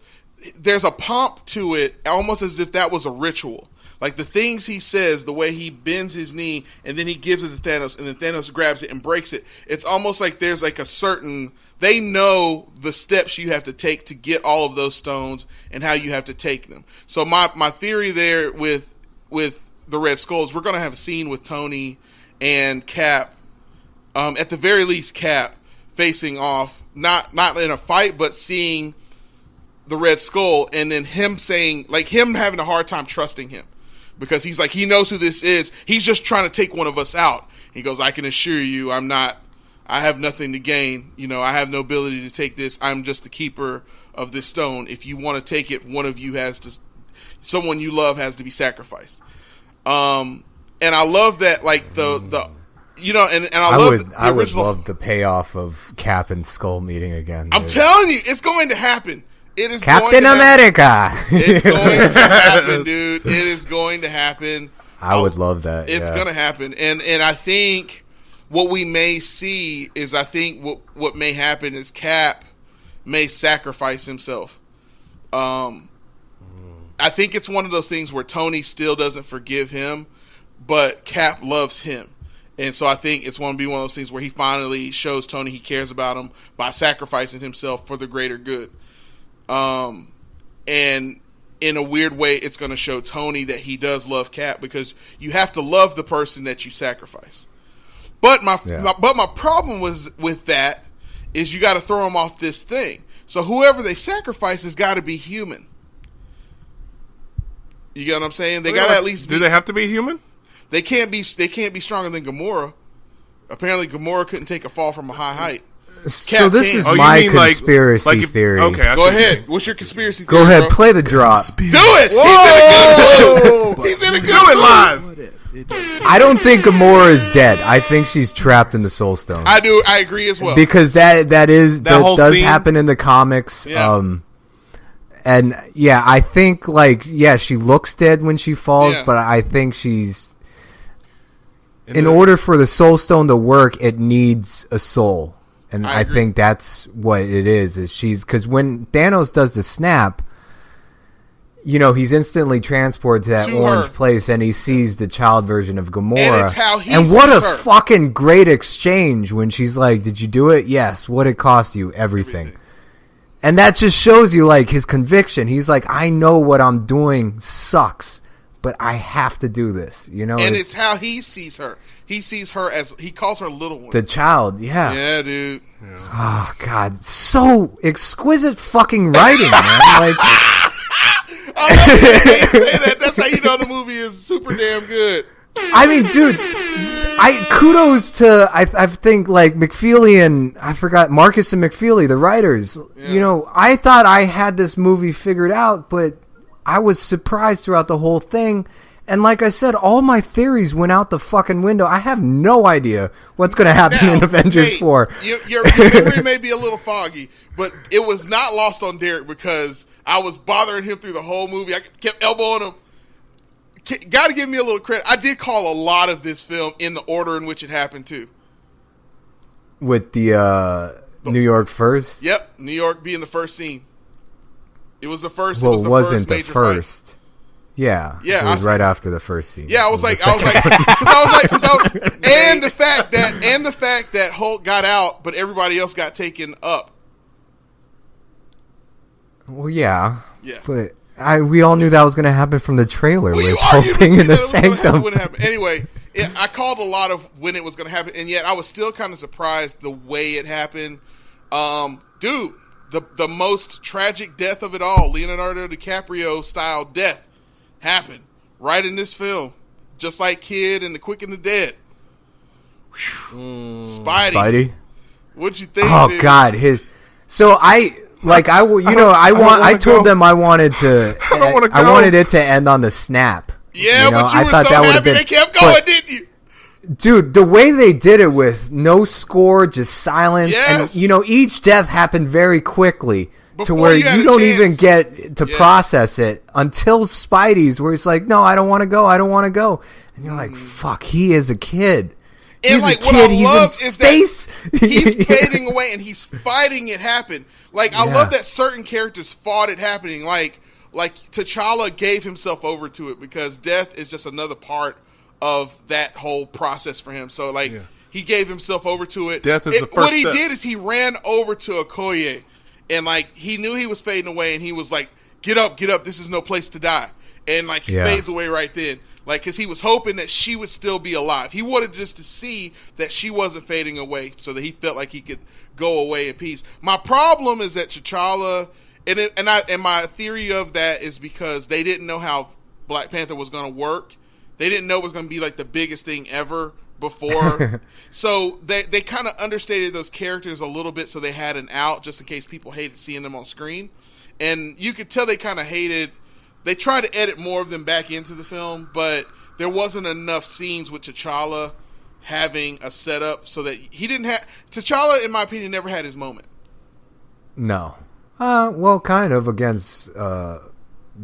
there's a pomp to it, almost as if that was a ritual. Like the things he says, the way he bends his knee, and then he gives it to Thanos, and then Thanos grabs it and breaks it. It's almost like there's like a certain... They know the steps you have to take to get all of those stones and how you have to take them. So my theory there with the Red Skull is we're going to have a scene with Tony and Cap, at the very least Cap, facing off, not in a fight, but seeing the Red Skull, and then him saying, like him having a hard time trusting him. Because he's like, he knows who this is. He's just trying to take one of us out. He goes, I can assure you I have nothing to gain. I have no ability to take this. I'm just the keeper of this stone. If you want to take it, one of you someone you love has to be sacrificed. And I love that, like I would love the payoff of Cap and Skull meeting again. I'm telling you, it's going to happen. It is Captain America. It's going to happen, dude. It is going to happen. I would love that. It's going to happen, and I think. What we may see is, I think what may happen is Cap may sacrifice himself. I think it's one of those things where Tony still doesn't forgive him, but Cap loves him. And so I think it's going to be one of those things where he finally shows Tony he cares about him by sacrificing himself for the greater good. And in a weird way, it's going to show Tony that he does love Cap, because you have to love the person that you sacrifice. But my problem with that is you got to throw them off this thing. So whoever they sacrifice has got to be human. You get what I'm saying? They got to at least. Do they have to be human? They can't be stronger than Gamora. Apparently, Gamora couldn't take a fall from a high height. So this is my conspiracy theory. Okay, go ahead. What's your conspiracy theory? Go ahead, bro? play the drop. Do it. He's in a good mood. Do it live. I don't think Gamora is dead. I think she's trapped in the Soul Stone. I do. I agree as well. Because that does scene? happen in the comics. Yeah. And yeah, I think she looks dead when she falls, but I think she's. In order for the Soul Stone to work, it needs a soul, and I think that's what it is. Because when Thanos does the snap. He's instantly transported to that orange place, and he sees the child version of Gamora. And it's how he and what sees a her. fucking great exchange when she's like, "Did you do it?" "Yes." "What it cost you?" "Everything." And that just shows you his conviction. He's like, "I know what I'm doing sucks, but I have to do this." And it's how he sees her. He sees her as he calls her little one. The child, yeah. Yeah, dude. Yeah. Oh God, so exquisite fucking writing, man. I love it when they say that. That's how you know the movie is super damn good. I mean, dude, kudos to I think like McFeely and I forgot Marcus and McFeely, the writers. Yeah. You know, I thought I had this movie figured out, but I was surprised throughout the whole thing. And like I said, all my theories went out the fucking window. I have no idea what's going to happen in Avengers 4. Your memory may be a little foggy, but it was not lost on Derek because I was bothering him through the whole movie. I kept elbowing him. Got to give me a little credit. I did call a lot of this film in the order in which it happened, too. With the New York first? Yep, New York being the first scene. It was the first. Well, it was the wasn't first the major first. Fight. Yeah, yeah, it was right after the first scene. Yeah, and the fact that Hulk got out, but everybody else got taken up. Well, yeah, but we all knew that was going to happen from the trailer. With Hulk being in the sanctum. Anyway, I called a lot of when it was going to happen, and yet I was still kind of surprised the way it happened. Dude, the most tragic death of it all, Leonardo DiCaprio style death, happened right in this film, just like Kid and The Quick and the Dead. Spidey, what'd you think? Oh dude? God, I told them I wanted to. I wanted it to end on the snap. Yeah, you know? but you were thought so that happy been, they kept going, didn't you? Dude, the way they did it with no score, just silence, yes. and each death happened very quickly. Before to where you don't even get to process it until Spidey's, where he's like, "No, I don't want to go. I don't want to go," and you're like, "Fuck, he is a kid." And like what I love is that he's fading away and he's fighting it happen. Like I love that certain characters fought it happening. Like T'Challa gave himself over to it because death is just another part of that whole process for him. So he gave himself over to it. Death is the first What he step. did is he ran over to Okoye. And, like, he knew he was fading away, and he was like, get up, this is no place to die. And, like, he fades away right then. Like, because he was hoping that she would still be alive. He wanted just to see that she wasn't fading away so that he felt like he could go away in peace. My problem is that T'Challa, and my theory of that is because they didn't know how Black Panther was going to work. They didn't know it was going to be, like, the biggest thing ever before. So they kind of understated those characters a little bit so they had an out just in case people hated seeing them on screen. And you could tell they kind of hated, they tried to edit more of them back into the film, but there wasn't enough scenes with T'Challa having a setup so that he didn't have, T'Challa in my opinion never had his moment. No. Well, kind of against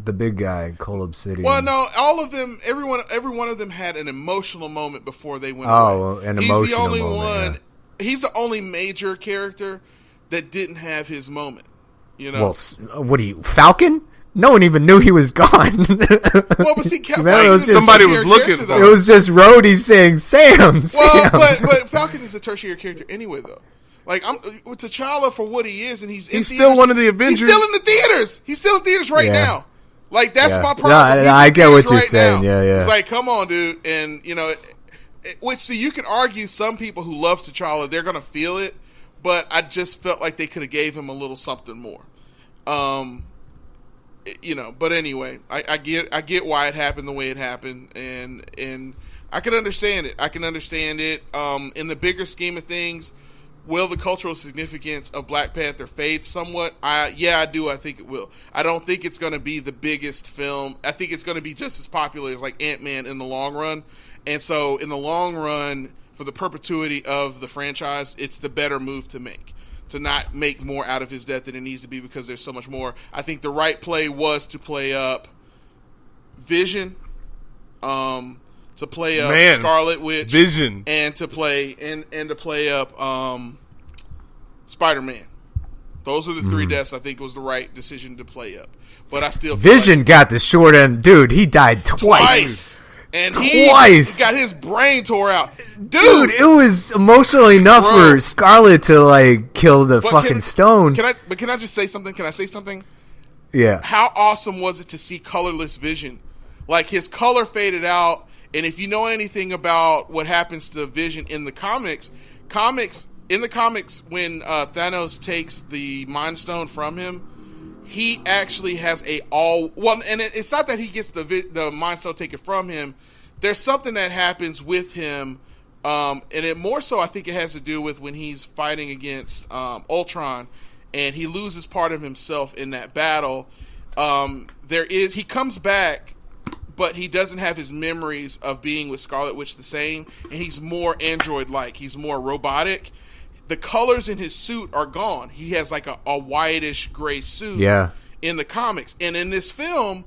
the big guy, Cole Obsidian. Well, no, all of them, every one of them had an emotional moment before they went away. Oh, an emotional moment. He's the only one. Yeah. He's the only major character that didn't have his moment. You know. Well, what are you, Falcon? No one even knew he was gone. Well, but see, somebody was looking. It was just Rhodey saying, "Sam." Well, but Falcon is a tertiary character anyway, though. Like with T'Challa for what he is, and he's still one of the Avengers. He's still in the theaters. He's still in theaters right now. Like that's my problem. No, I get what you're saying. Now. Yeah. It's like, come on, dude, and which so you can argue some people who love T'Challa, they're gonna feel it, but I just felt like they could have gave him a little something more. But anyway, I get why it happened the way it happened, and I can understand it. In the bigger scheme of things, will the cultural significance of Black Panther fade somewhat? I do. I think it will. I don't think it's going to be the biggest film. I think it's going to be just as popular as like Ant-Man in the long run. And so in the long run, for the perpetuity of the franchise, it's the better move to make. To not make more out of his death than it needs to be because there's so much more. I think the right play was to play up Vision, to play up Scarlet Witch, Vision, and to play and to play up Spider-Man. Those are the three deaths I think was the right decision to play up. But I still feel Vision got the short end, dude. He died twice. And he got his brain tore out. Dude, it was emotional enough for Scarlet to like kill the fucking stone. Can I just say something? Can I say something? Yeah. How awesome was it to see colorless Vision? Like his color faded out, and if you know anything about what happens to Vision in the comics when Thanos takes the Mind Stone from him, he actually has and it's not that he gets the Mind Stone taken from him. There's something that happens with him And it more so, I think it has to do with when he's fighting against Ultron, and he loses part of himself in that battle. He comes back, but he doesn't have his memories of being with Scarlet Witch the same, and he's more android-like. He's more robotic. The colors in his suit are gone. He has like a whitish gray suit in the comics. And in this film,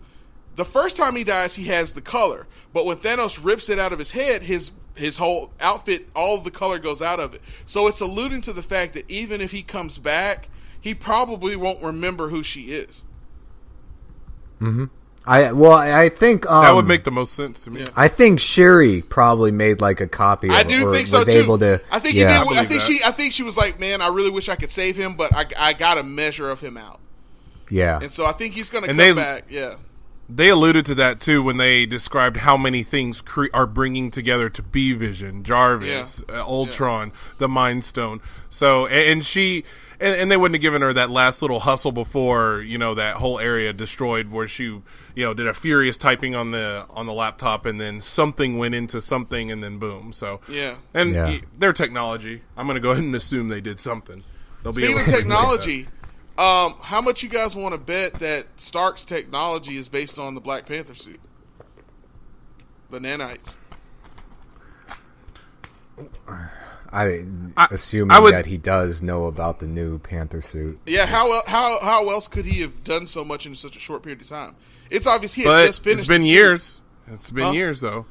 the first time he dies, he has the color. But when Thanos rips it out of his head, his whole outfit, all the color goes out of it. So it's alluding to the fact that even if he comes back, he probably won't remember who she is. Mm-hmm. I think that would make the most sense to me. Yeah. I think Shuri probably made like a copy. I do think so was too. Able to, I think he did. I think she was like, "Man, I really wish I could save him, but I got a measure of him out." Yeah, and so I think he's going to come back. Yeah, they alluded to that too when they described how many things are bringing together to be Vision, Jarvis, Ultron, the Mind Stone. So and she. And they wouldn't have given her that last little hustle before, that whole area destroyed where she, did a furious typing on the laptop and then something went into something and then boom. So their technology, I'm going to go ahead and assume they did something. Speaking of technology, how much you guys want to bet that Stark's technology is based on the Black Panther suit, the nanites? Assuming that he does know about the new Panther suit. Yeah, how else could he have done so much in such a short period of time? It's obvious he had just finished. It's been years. It's been years though.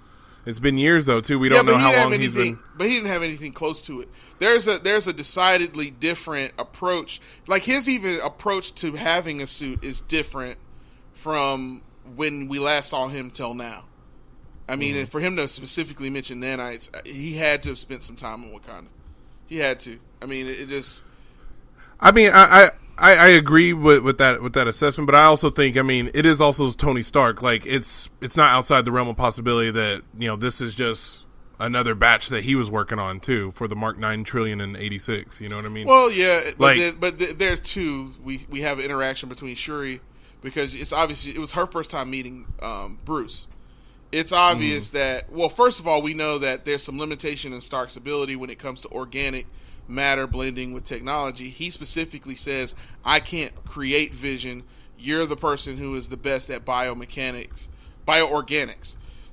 It's been years though too. We don't know how long he's been. But he didn't have anything close to it. There's a decidedly different approach. Like his even approach to having a suit is different from when we last saw him till now. I mean, and for him to specifically mention nanites, he had to have spent some time in Wakanda. He had to. I mean, it just. I mean, I agree with that assessment, but I also think, I mean, it is also Tony Stark. Like, it's not outside the realm of possibility that this is just another batch that he was working on too for the Mark 9 trillion and 86. You know what I mean? Well, yeah, but there too. We have an interaction between Shuri because it's obviously it was her first time meeting Bruce. It's obvious that, well, first of all, we know that there's some limitation in Stark's ability when it comes to organic matter blending with technology. He specifically says, I can't create vision. You're the person who is the best at bioorganics.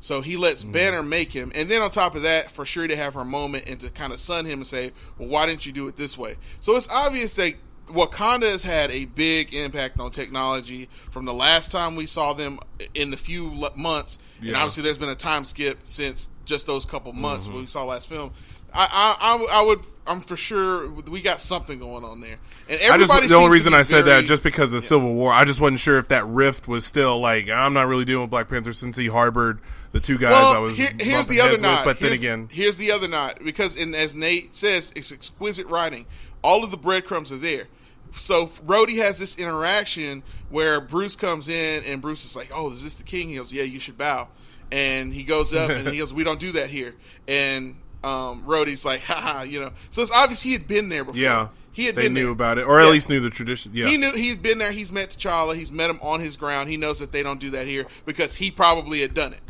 So he lets Banner make him. And then on top of that, for sure to have her moment and to kind of sun him and say, well, why didn't you do it this way? So it's obvious that Wakanda has had a big impact on technology from the last time we saw them in the few months. Yeah. And obviously there's been a time skip since just those couple months when we saw last film. I'm for sure we got something going on there. And everybody the only reason I said that just because of Civil War, I just wasn't sure if that rift was still like, I'm not really dealing with Black Panther since he harbored the two guys I was here's the other knot. But then again, here's the other knot because as Nate says, it's exquisite writing. All of the breadcrumbs are there. So Rhodey has this interaction where Bruce comes in and Bruce is like, oh, is this the king? He goes, yeah, you should bow. And he goes up and he goes, we don't do that here. And Rhodey's like, haha, So it's obvious he had been there before. Yeah, they knew about it, or at least knew the tradition. Yeah, he knew he'd been there. He's met T'Challa. He's met him on his ground. He knows that they don't do that here because he probably had done it.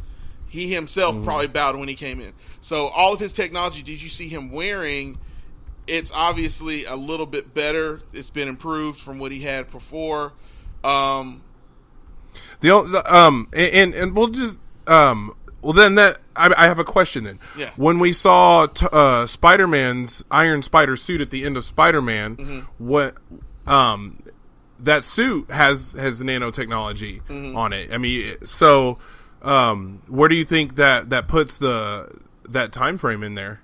He himself probably bowed when he came in. So all of his technology, did you see him wearing? It's obviously a little bit better. It's been improved from what he had before. And we'll just well then that I have a question then. Yeah. When we saw Spider-Man's Iron Spider suit at the end of Spider-Man, what that suit has nanotechnology on it. I mean, so where do you think that puts that time frame in there?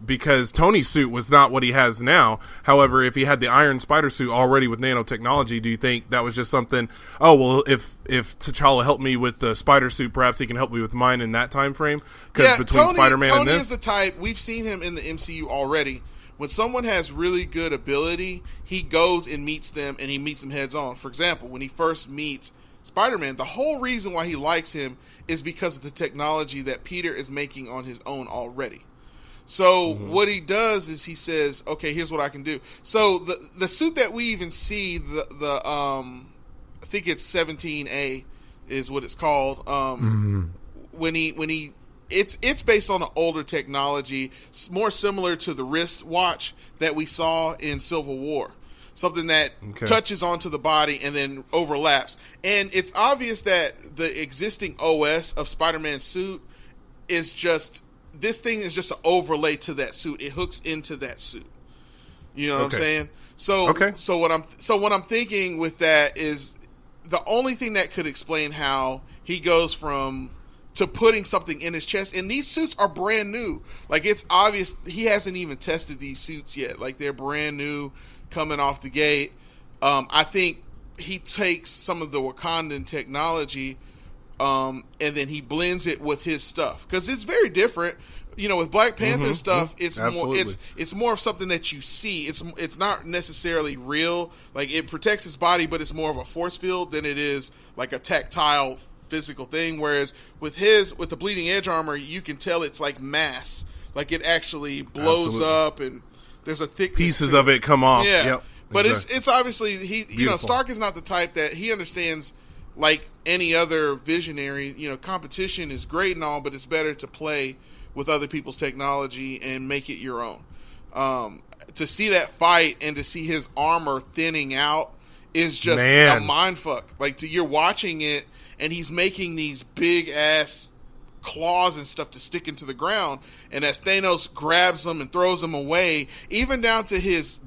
Because Tony's suit was not what he has now. However, if he had the Iron Spider suit already with nanotechnology, do you think that was just something? Oh well, if T'Challa helped me with the Spider suit, perhaps he can help me with mine in that time frame. Because between Spider-Man and this, Tony is the type. We've seen him in the MCU already. When someone has really good ability, he goes and meets them, and he meets them heads on. For example, when he first meets Spider-Man, the whole reason why he likes him is because of the technology that Peter is making on his own already. So what he does is he says, okay, here's what I can do. So the suit that we even see, the I think it's 17A is what it's called. When he it's based on an older technology, more similar to the wristwatch that we saw in Civil War. Something that touches onto the body and then overlaps. And it's obvious that the existing OS of Spider-Man's suit is just, this thing is just an overlay to that suit. It hooks into that suit. You know what I'm saying? So what I'm thinking with that is the only thing that could explain how he goes to putting something in his chest, and these suits are brand new. Like, it's obvious he hasn't even tested these suits yet. Like, they're brand new, coming off the gate. I think he takes some of the Wakandan technology, and then he blends it with his stuff, because it's very different. You know, with Black Panther stuff, it's more of something that you see. It's not necessarily real. Like, it protects his body, but it's more of a force field than it is like a tactile physical thing. Whereas with the Bleeding Edge armor, you can tell it's like mass. Like, it actually blows up, and there's a thick pieces of it come off. Yeah, yep, but it's obviously Stark is not the type that he understands. Like any other visionary, competition is great and all, but it's better to play with other people's technology and make it your own. To see that fight and to see his armor thinning out is just a mind fuck. Like, you're watching it, and he's making these big ass claws and stuff to stick into the ground, and as Thanos grabs them and throws them away, even down to his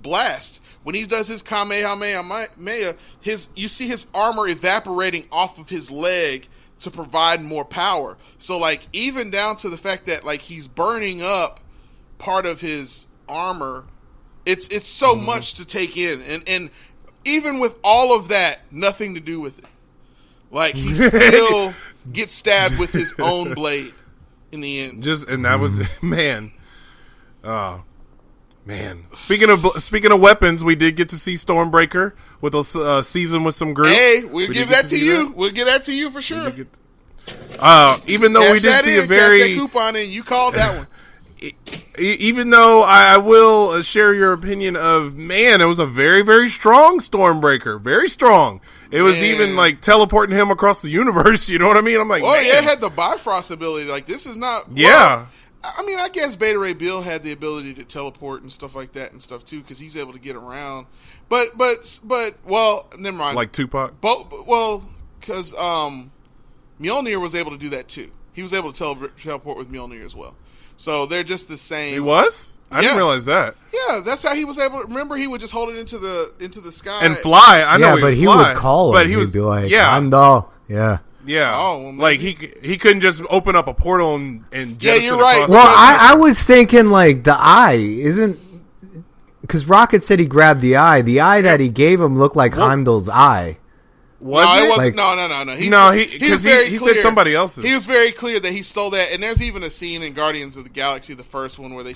blast, when he does his Kamehameha, you see his armor evaporating off of his leg to provide more power. So, like, even down to the fact that, like, he's burning up part of his armor, it's so much to take in, and even with all of that, nothing to do with it. Like, he still gets stabbed with his own blade in the end. And that was man. Oh man! Speaking of weapons, we did get to see Stormbreaker with a season with some Groot. Hey, we'll give that to you. That? We'll give that to you for sure. Even though we did see a very cash that coupon in, you called that one. Even though I will share your opinion of, man, it was a very, very strong Stormbreaker. Very strong. It was even like teleporting him across the universe. You know what I mean? I'm like, yeah, it had the Bifrost ability. Like, this is not. Yeah. Well, I mean, I guess Beta Ray Bill had the ability to teleport and stuff like that and stuff too, because he's able to get around. But well, never mind. Like Tupac. Because Mjolnir was able to do that too. He was able to teleport with Mjolnir as well. So they're just the same. He was? I didn't realize that. Yeah, that's how he was able to. Remember, he would just hold it into the sky and fly. I know, but he would call him. But he'd be like, "Heimdall." Yeah. Yeah. Oh, well, like he couldn't just open up a portal and you're right. Well, I was thinking like the eye isn't, because Rocket said he grabbed the eye. The eye that he gave him looked like Heimdall's eye. Was it? Wasn't. No. He said somebody else's. He was very clear that he stole that, and there's even a scene in Guardians of the Galaxy, the first one, where they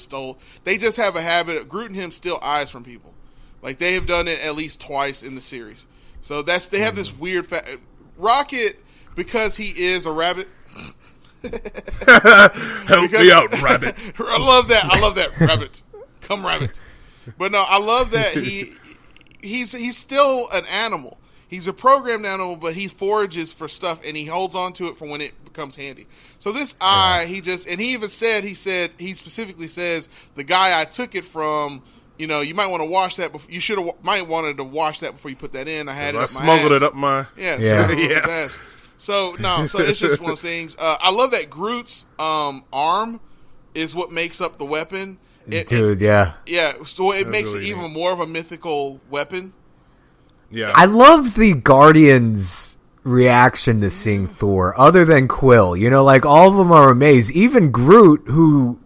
just have a habit of Groot and him steal eyes from people. Like, they have done it at least twice in the series. So they have this weird Rocket, because he is a rabbit. Help me out, rabbit. I love that rabbit. Come, rabbit. But no, I love that he's still an animal. He's a programmed animal, but he forages for stuff, and he holds on to it for when it becomes handy. So this eye, he specifically says, the guy I took it from, you might want to wash that before, might wanted to wash that before you put that in. I had it up my ass. I smuggled it up my... Yeah. His ass. So it's just one of those things. I love that Groot's arm is what makes up the weapon. Yeah. So it makes it even more of a mythical weapon. Yeah. I love the Guardians' reaction to seeing Thor, other than Quill. Like, all of them are amazed. Even Groot, who,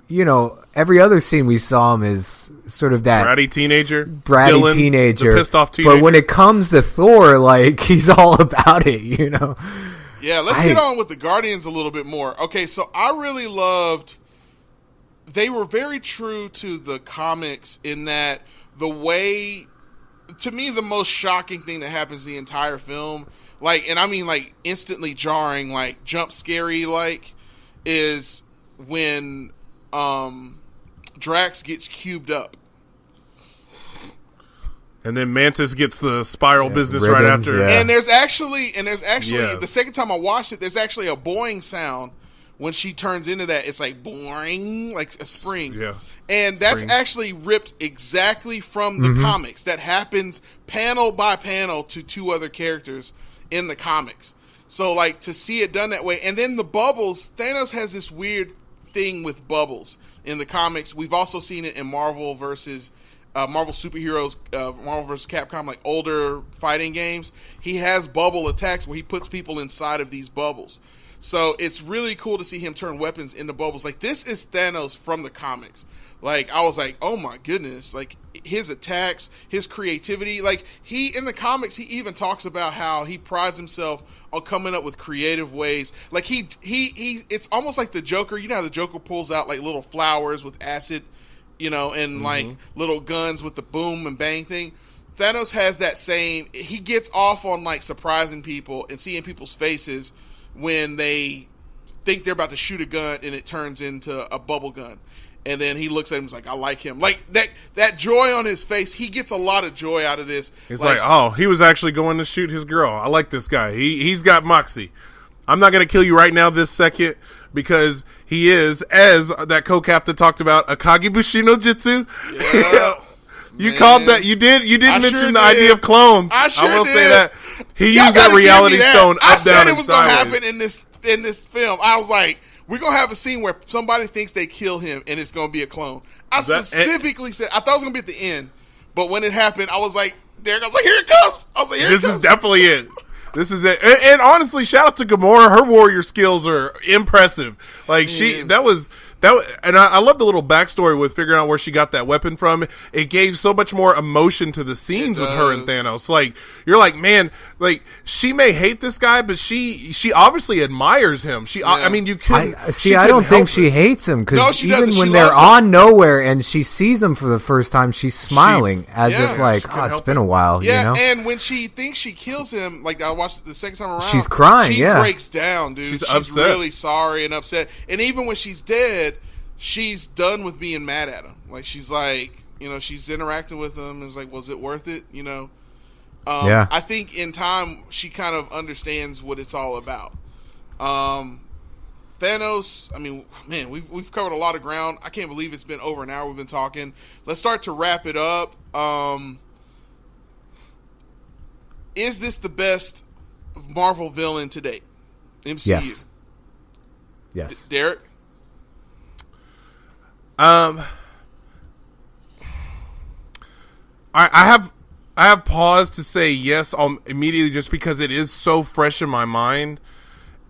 every other scene we saw him is sort of that bratty teenager, the pissed off teenager. But when it comes to Thor, like, he's all about it. Yeah, let's get on with the Guardians a little bit more. Okay, so I really loved. They were very true to the comics in that the way. To me, the most shocking thing that happens the entire film, like, and I mean, like, instantly jarring, like, jump scary, like, is when Drax gets cubed up. And then Mantis gets the spiral business right after. And there's actually the second time I watched it, there's actually a boing sound when she turns into that, it's like boing, like a spring. Yeah. And that's actually ripped exactly from the comics. That happens panel by panel to 2 other characters in the comics. So, like, to see it done that way. And then the bubbles, Thanos has this weird thing with bubbles in the comics. We've also seen it in Marvel versus Marvel superheroes, Marvel vs. Capcom, like older fighting games. He has bubble attacks where he puts people inside of these bubbles. So it's really cool to see him turn weapons into bubbles. Like, this is Thanos from the comics. Like, I was like, oh my goodness. Like, his attacks, his creativity. Like, in the comics, he even talks about how he prides himself on coming up with creative ways. Like, it's almost like the Joker. You know how the Joker pulls out, like, little flowers with acid, you know, and, like, little guns with the boom and bang thing. Thanos has that same, he gets off on, like, surprising people and seeing people's faces when they think they're about to shoot a gun and it turns into a bubble gun. And then he looks at him and is like, I like him. Like, that joy on his face, he gets a lot of joy out of this. He's like, oh, he was actually going to shoot his girl. I like this guy. He's got moxie. I'm not going to kill you right now this second because he is, as that co-captain talked about, Akagibushi no Jitsu. Yeah. You called that. You didn't mention the idea of clones. I will did. say that. He Y'all used that gotta give reality me that. stone I up, said down, it and was going to sideways. happen in this film. I was like, we're going to have a scene where somebody thinks they kill him and it's going to be a clone. I specifically said, I thought it was going to be at the end. But when it happened, I was like, Derek, I was like, here it comes. I was like, here it comes. This is definitely it. This is it. And honestly, shout out to Gamora. Her warrior skills are impressive. Like, and I love the little backstory with figuring out where she got that weapon from. It gave so much more emotion to the scenes with her and Thanos. Like, you're like, man, like, she may hate this guy, but she obviously admires him. I mean, you couldn't. I don't think she hates him, because even when they're on Nowhere and she sees him for the first time, she's smiling as if like, oh, it's been a while. Yeah, you know? And when she thinks she kills him, like, I watched it the second time around, she's crying. She breaks down, dude. She's upset. Really sorry and upset. And even when she's dead, she's done with being mad at him. Like, she's like, you know, she's interacting with him and is like, was it worth it? You know? I think in time she kind of understands what it's all about. Thanos, I mean, man, we've covered a lot of ground. I can't believe it's been over an hour we've been talking. Let's start to wrap it up. Is this the best Marvel villain to date? MCU? Yes. Derek? I have paused to say yes immediately just because it is so fresh in my mind.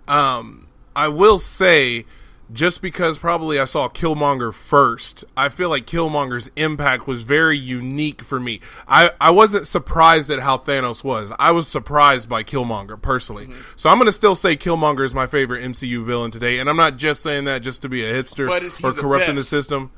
I will say, just because probably I saw Killmonger first, I feel like Killmonger's impact was very unique for me. I wasn't surprised at how Thanos was. I was surprised by Killmonger, personally. Mm-hmm. So I'm going to still say Killmonger is my favorite MCU villain today, and I'm not just saying that just to be a hipster or corrupting the system.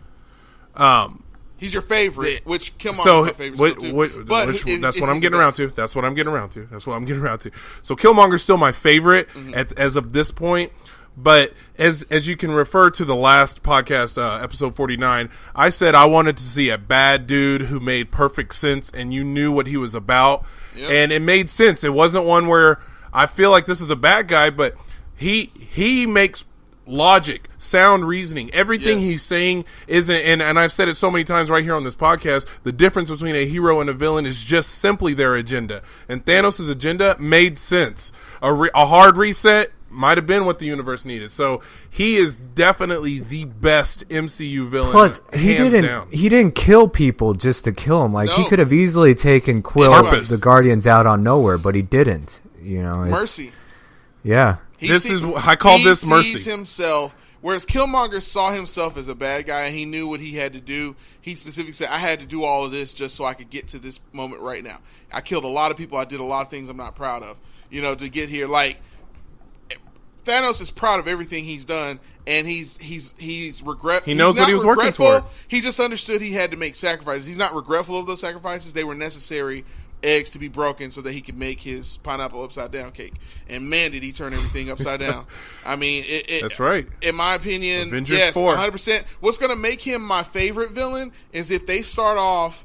He's your favorite, which Killmonger's my favorite too. That's what I'm getting around to. That's what I'm getting around to. So Killmonger's still my favorite as of this point. But as you can refer to the last podcast, episode 49, I said I wanted to see a bad dude who made perfect sense and you knew what he was about. Yep. And it made sense. It wasn't one where I feel like this is a bad guy, but he makes logic, sound reasoning. Everything he's saying isn't, and I've said it so many times right here on this podcast, the difference between a hero and a villain is just simply their agenda. And Thanos' agenda made sense. A hard reset might have been what the universe needed. So he is definitely the best MCU villain. Plus, he didn't kill people just to kill them. Like, he could have easily taken Quill, the Guardians, out on Nowhere, but he didn't. You know, mercy. Yeah. I call this mercy. He sees himself, whereas Killmonger saw himself as a bad guy and he knew what he had to do. He specifically said, I had to do all of this just so I could get to this moment right now. I killed a lot of people. I did a lot of things I'm not proud of, you know, to get here. Like, Thanos is proud of everything he's done, and he's regret. He knows what he was working for. He just understood he had to make sacrifices. He's not regretful of those sacrifices. They were necessary eggs to be broken so that he could make his pineapple upside down cake. And man, did he turn everything upside down. I mean, that's right. In my opinion, Avengers yes, 4. 100%. What's going to make him my favorite villain is if they start off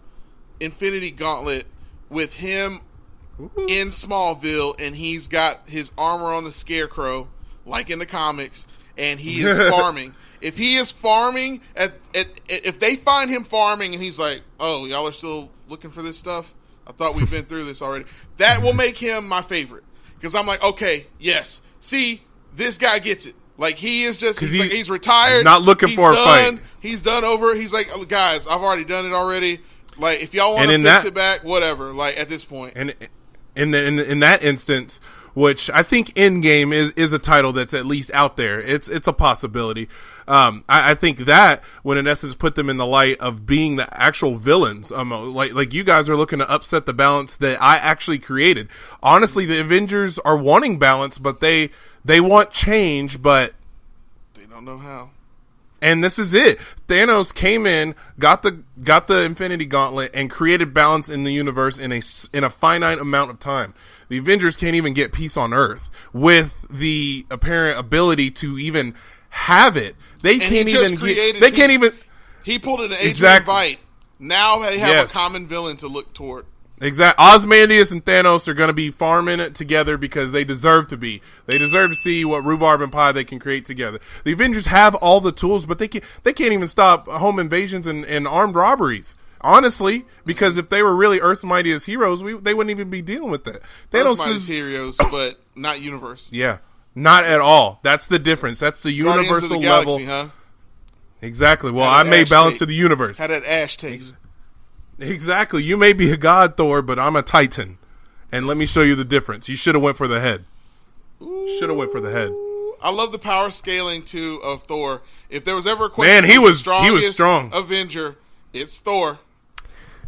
Infinity Gauntlet with him in Smallville and he's got his armor on the Scarecrow, like in the comics, and he is farming. If he is farming, if they find him farming and he's like, oh, y'all are still looking for this stuff? I thought we've been through this already. That will make him my favorite. Because I'm like, okay, yes. See, this guy gets it. Like, he is just, he's retired. He's not looking for a fight. He's done over. He's like, oh, guys, I've already done it already. Like, if y'all want to fix it back, whatever. Like, at this point. And in that instance, which I think Endgame is a title that's at least out there. It's a possibility. I think that would in essence put them in the light of being the actual villains. Like you guys are looking to upset the balance that I actually created. Honestly, the Avengers are wanting balance, but they want change, but they don't know how. And this is it. Thanos came in, got the Infinity Gauntlet, and created balance in the universe in a finite amount of time. The Avengers can't even get peace on Earth with the apparent ability to even have it. They can't even. He pulled an Adrian Veidt. Now they have a common villain to look toward. Exactly. Ozymandias and Thanos are going to be farming it together because they deserve to be. They deserve to see what rhubarb and pie they can create together. The Avengers have all the tools, but they can't even stop home invasions and armed robberies. Honestly, because if they were really Earth's mightiest heroes, they wouldn't even be dealing with that. Thanos is heroes, but not universe. Yeah, not at all. That's the difference. That's the universal level. Huh? Exactly. Well, I made balance to the universe. Had that ash taste. Exactly. You may be a god, Thor, but I'm a Titan, and let me show you the difference. You should have went for the head. Should have went for the head. I love the power scaling too of Thor. If there was ever a question, man, he was strong. Avenger, it's Thor.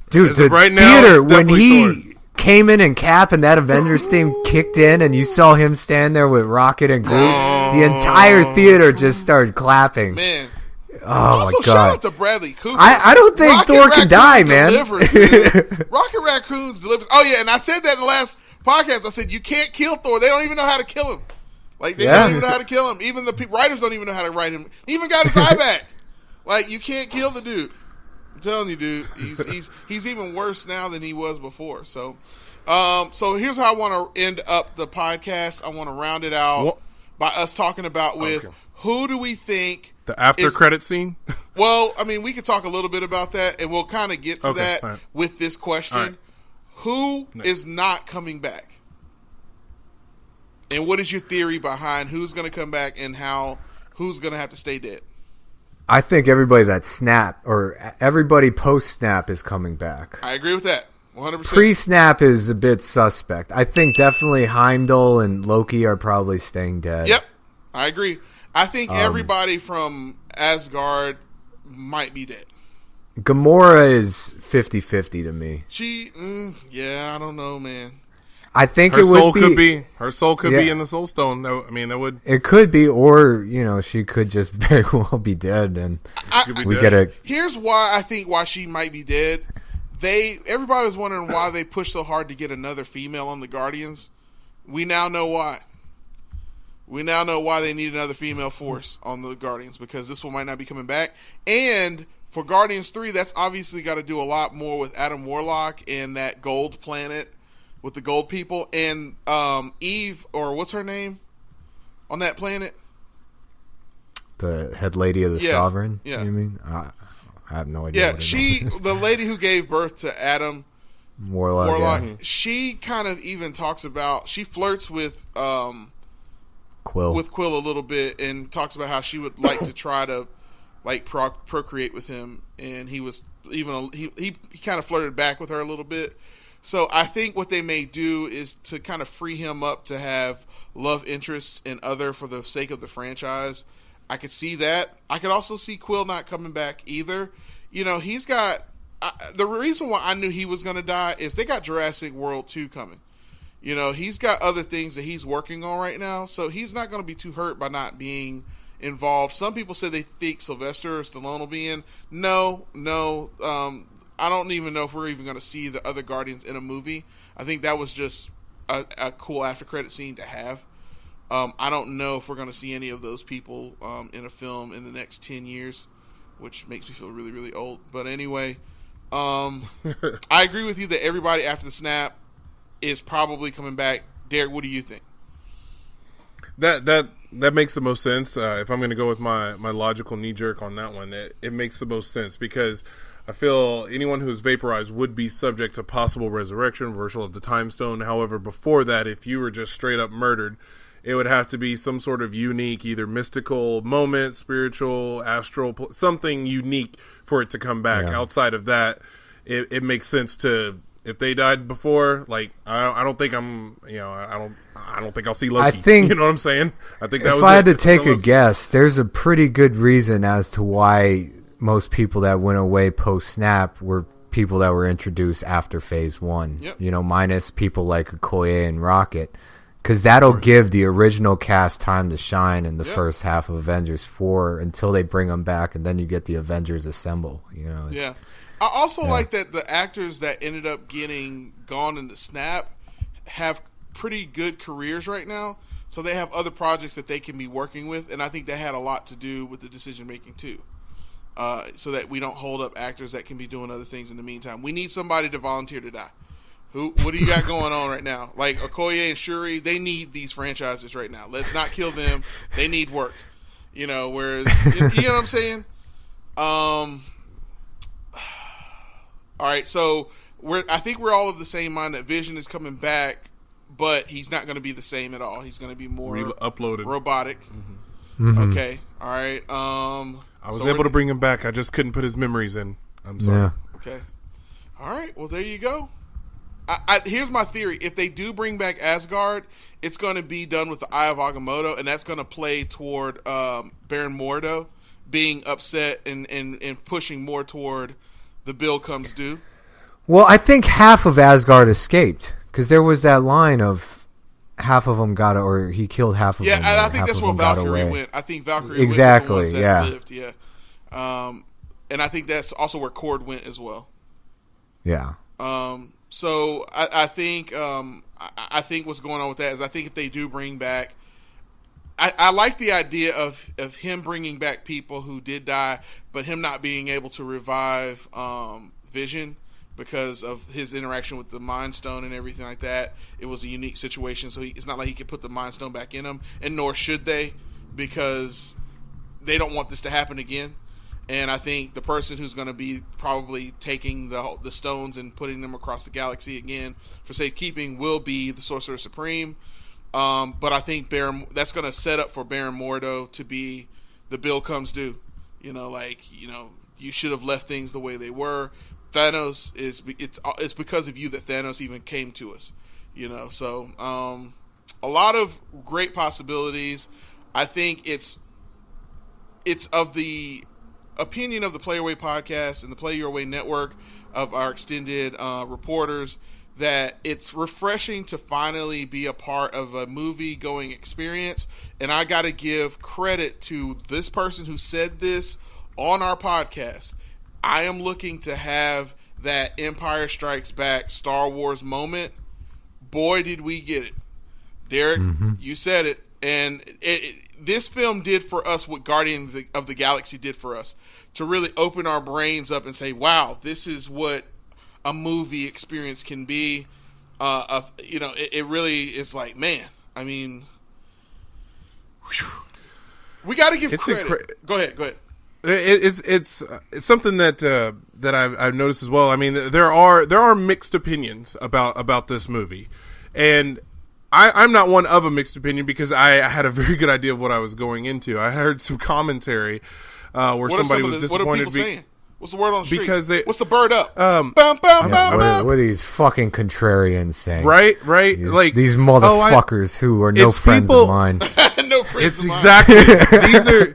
Dude, right now, theater when he came in and Cap and that Avengers theme kicked in, and you saw him stand there with Rocket and Groot, the entire theater just started clapping. Man. Oh also, my god! Shout out to Bradley Cooper. I don't think Thor can die, man. Rocket Raccoons delivers. Oh yeah, and I said that in the last podcast. I said you can't kill Thor. They don't even know how to kill him. Like they don't even know how to kill him. Even the writers don't even know how to write him. He even got his eye back. Like you can't kill the dude. I'm telling you, dude. He's even worse now than he was before. So here's how I want to end up the podcast. I want to round it out by us talking about who do we think. The after credit scene? Well, I mean, we could talk a little bit about that, and we'll kind of get to that with this question. Right. Who is not coming back? And what is your theory behind who's going to come back and who's going to have to stay dead? I think everybody that snap or everybody post-snap is coming back. I agree with that. 100%. Pre-snap is a bit suspect. I think definitely Heimdall and Loki are probably staying dead. Yep, I agree. I think everybody from Asgard might be dead. Gamora is 50-50 to me. I don't know, man. I think her soul could be in the Soul Stone. I mean, that would. It could be, or she could just very well be dead, and Here's why she might be dead. Everybody was wondering why they pushed so hard to get another female on the Guardians. We now know why. We now know why they need another female force on the Guardians, because this one might not be coming back. And for Guardians 3, that's obviously got to do a lot more with Adam Warlock and that gold planet with the gold people. And Eve, or what's her name on that planet? The head lady of the Sovereign? Yeah. You mean? I have no idea. Yeah, the lady who gave birth to Adam Warlock. She kind of even talks about, she flirts with Quill a little bit, and talks about how she would like to try to procreate with him, and he was even he kind of flirted back with her a little bit. So I think what they may do is to kind of free him up to have love interests and other for the sake of the franchise. I could see that. I could also see Quill not coming back either. He's got the reason why I knew he was going to die is they got Jurassic World 2 coming. He's got other things that he's working on right now, so he's not going to be too hurt by not being involved. Some people say they think Sylvester or Stallone will be in. No. I don't even know if we're even going to see the other Guardians in a movie. I think that was just a cool after credit scene to have. I don't know if we're going to see any of those people in a film in the next 10 years, which makes me feel really, really old. But anyway, I agree with you that everybody after the snap is probably coming back. Derek, what do you think? That That makes the most sense. If I'm going to go with my logical knee jerk on that one, it makes the most sense because I feel anyone who's vaporized would be subject to possible resurrection, reversal of the time stone. However, before that, if you were just straight up murdered, it would have to be some sort of unique, either mystical moment, spiritual, astral, something unique for it to come back. Yeah. Outside of that, it makes sense to. If they died before, like I don't think I'm, I don't think I'll see Loki. I think, you know what I'm saying. I think that if was I had it to take for a Loki. guess, there's a pretty good reason as to why most people that went away post snap were people that were introduced after Phase 1. Yep. Minus people like Okoye and Rocket, because that'll give the original cast time to shine in the first half of Avengers 4 until they bring them back, and then you get the Avengers Assemble. Yeah. I also like that the actors that ended up getting gone in the snap have pretty good careers right now, so they have other projects that they can be working with, and I think that had a lot to do with the decision making too. So that we don't hold up actors that can be doing other things in the meantime. We need somebody to volunteer to die. What do you got going on right now? Like Okoye and Shuri, they need these franchises right now. Let's not kill them. They need work. Whereas you know what I'm saying? All right, so I think we're all of the same mind that Vision is coming back, but he's not going to be the same at all. He's going to be more uploaded, robotic. Mm-hmm. Okay, all right. I was able to bring him back. I just couldn't put his memories in. I'm sorry. Yeah. Okay. All right. Well, there you go. Here's my theory. If they do bring back Asgard, it's going to be done with the Eye of Agamotto, and that's going to play toward Baron Mordo being upset and pushing more toward the bill comes due. Well, I think half of Asgard escaped, because there was that line of half of them or he killed half of them. Yeah, and I think that's where Valkyrie went. I think Valkyrie went the ones that lived, yeah. And I think that's also where Cord went as well. Yeah. So I think what's going on with that is I think if they do bring back, I like the idea of him bringing back people who did die, but him not being able to revive Vision because of his interaction with the Mind Stone and everything like that. It was a unique situation, so it's not like he could put the Mind Stone back in him, and nor should they, because they don't want this to happen again. And I think the person who's going to be probably taking the stones and putting them across the galaxy again for safekeeping will be the Sorcerer Supreme. But I think that's going to set up for Baron Mordo to be the bill comes due. You should have left things the way they were. Thanos it's because of you that Thanos even came to us. So a lot of great possibilities. I think it's of the opinion of the Play Your Way podcast and the Play Your Way network of our extended reporters that it's refreshing to finally be a part of a movie going experience. And I got to give credit to this person who said this on our podcast. I am looking to have that Empire Strikes Back Star Wars moment. Boy, did we get it. Derek, you said it. And this film did for us what Guardians of the Galaxy did for us, to really open our brains up and say, wow, this is what a movie experience can be. It really is like, man, I mean, whew. We got to give credit. Go ahead. It's something that I've noticed as well. I mean, there are mixed opinions about this movie, and I'm not one of a mixed opinion because I had a very good idea of what I was going into. I heard some commentary where somebody was disappointed. What are people saying? What's the word on the street? Because what's the bird up? What are these fucking contrarians saying? Right. These motherfuckers who are no friends of mine. No friends It's of mine. exactly these are.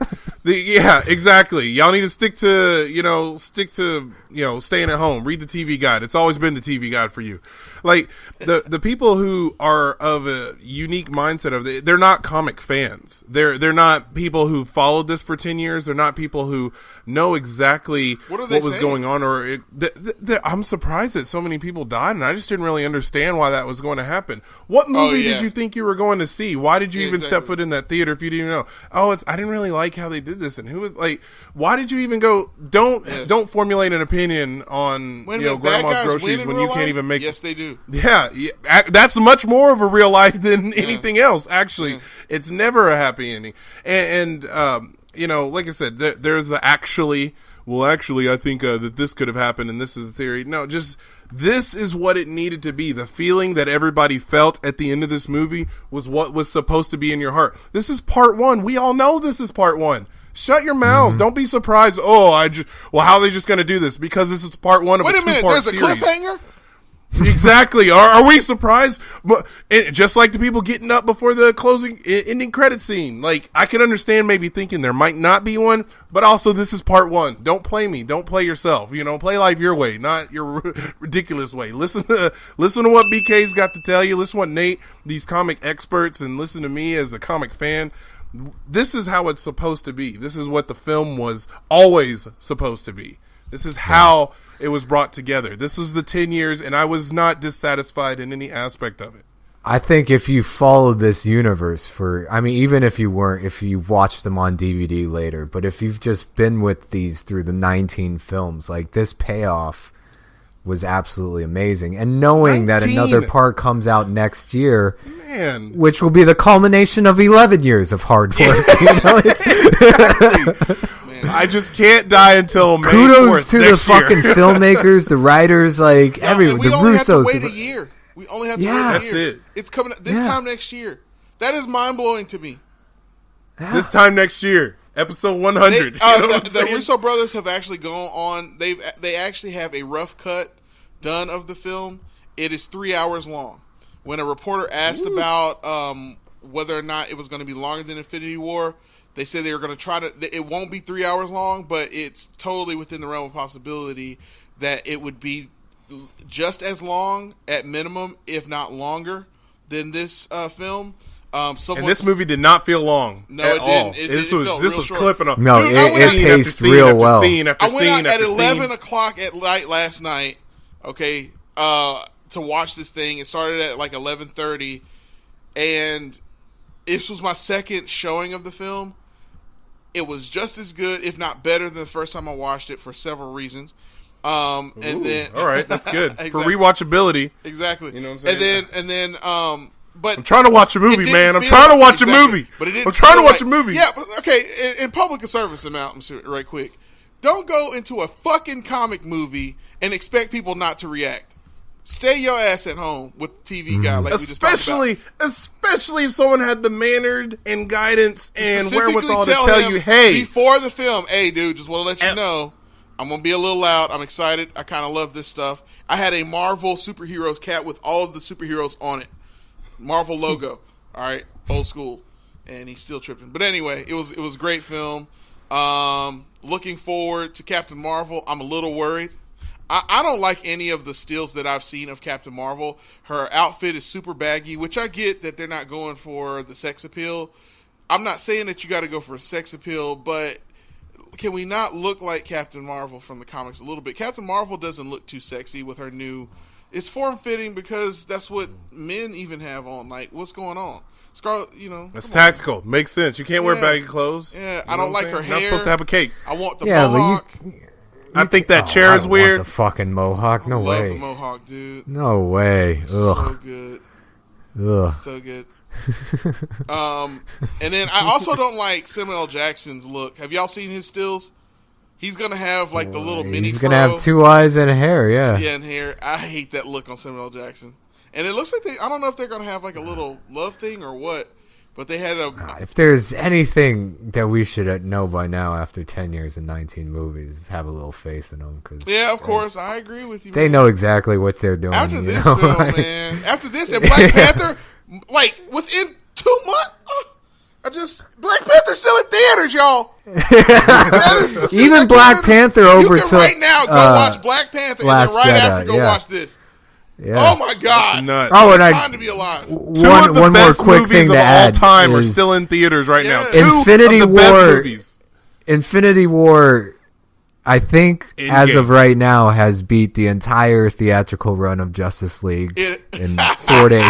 Exactly. Y'all need to stick to staying at home. Read the TV guide. It's always been the TV guide for you. Like the people who are of a unique mindset of they're not comic fans. They're not people who followed this for 10 years. They're not people who know exactly what was going on. Or I'm surprised that so many people died, and I just didn't really understand why that was going to happen. What movie did you think you were going to see? Why did you even step foot in that theater if you didn't know? I didn't really like how they did this, and who was like, why did you even go? Don't formulate an opinion on grandma's groceries when you can't even make. Yes, they do. too. Yeah, that's much more of a real life than anything else. Actually, it's never a happy ending. And you know, like I said, there's actually. Well, actually, I think that this could have happened, and this is a theory. No, just this is what it needed to be. The feeling that everybody felt at the end of this movie was what was supposed to be in your heart. This is part one. We all know this is part one. Shut your mouths. Don't be surprised. Oh, how are they just going to do this? Because this is part one of a two-part series. Wait a minute, there's a cliffhanger? Exactly. Are we surprised? But just like the people getting up before the closing ending credit scene. Like, I can understand maybe thinking there might not be one, but also this is part one. Don't play me. Don't play yourself. You know, play life your way, not your ridiculous way. Listen to what BK's got to tell you. Listen to what Nate, these comic experts, and listen to me as a comic fan. This is how it's supposed to be. This is what the film was always supposed to be. This is how it was brought together. This was the 10 years, and I was not dissatisfied in any aspect of it. I think if you followed this universe even if you watched them on DVD later, but if you've just been with these through the 19 films, like, this payoff was absolutely amazing. And knowing 19. That another part comes out next year, man, which will be the culmination of 11 years of hard work. You know, exactly. I just can't die until May 4th Kudos to the year. fucking filmmakers, the writers, like everyone. The only Russos. Have to wait a year. We only have to wait a year. That's it. It's coming this time next year. That is mind blowing to me. This time next year, episode 100. The Russo brothers have actually gone on. They actually have a rough cut done of the film. It is 3 hours long. When a reporter asked about whether or not it was going to be longer than Infinity War, they said they were going to try to. It won't be 3 hours long, but it's totally within the realm of possibility that it would be just as long at minimum, if not longer, than this film. And this movie did not feel long. No, at it all. didn't. This was clipping up. No, it paced real well. I went out at 11 o'clock at night last night. Okay, to watch this thing. It started at like 11:30, and this was my second showing of the film. It was just as good, if not better, than the first time I watched it for several reasons. Then, all right, that's good exactly. For rewatchability. Exactly. You know what I'm saying? But I'm trying to watch a movie, man. I'm trying to watch a movie. But I'm trying to watch a movie. Yeah, but, okay. In public service announcement, right quick. Don't go into a fucking comic movie and expect people not to react. Stay your ass at home with the TV guy, like we just talked about. Especially if someone had the mannered and guidance and wherewithal to tell you, hey, before the film, hey, dude, just want to let you know, I'm gonna be a little loud. I'm excited. I kind of love this stuff. I had a Marvel superheroes cap with all of the superheroes on it, Marvel logo. All right, old school, and he's still tripping. But anyway, it was a great film. Looking forward to Captain Marvel. I'm a little worried. I don't like any of the stills that I've seen of Captain Marvel. Her outfit is super baggy, which I get that they're not going for the sex appeal. I'm not saying that you got to go for a sex appeal, but can we not look like Captain Marvel from the comics a little bit? Captain Marvel doesn't look too sexy with her new... It's form-fitting because that's what men even have on. Like, what's going on? Scarlet, That's tactical. Makes sense. You can't wear baggy clothes. Yeah, I don't like her hair. You're not supposed to have a cape. I want the mohawk. I think that chair is weird. Want the fucking mohawk? No way. I love the mohawk, dude. No way. Ugh. So good. Ugh. So good. And then I also don't like Samuel L. Jackson's look. Have y'all seen his stills? He's gonna have like the little mini. He's gonna have 2 eyes and hair. Yeah. Yeah, and hair. I hate that look on Samuel L. Jackson. And it looks like I don't know if they're gonna have like a little love thing or what. But they had if there's anything that we should know by now after 10 years and 19 movies, have a little faith in them. Yeah, of course. I agree with you, They know exactly what they're doing. After this film, man. After this, and Black Panther, like, within 2 months, Black Panther's still in theaters, y'all. Even Black Panther overtook... You can right now go watch Black Panther, and then right after go watch this. Yeah. Oh my God! Oh, and time to be alive. One more quick thing to add: all time are still in theaters right now. Infinity War. Infinity War, I think, as of right now, has beat the entire theatrical run of Justice League in 4 days.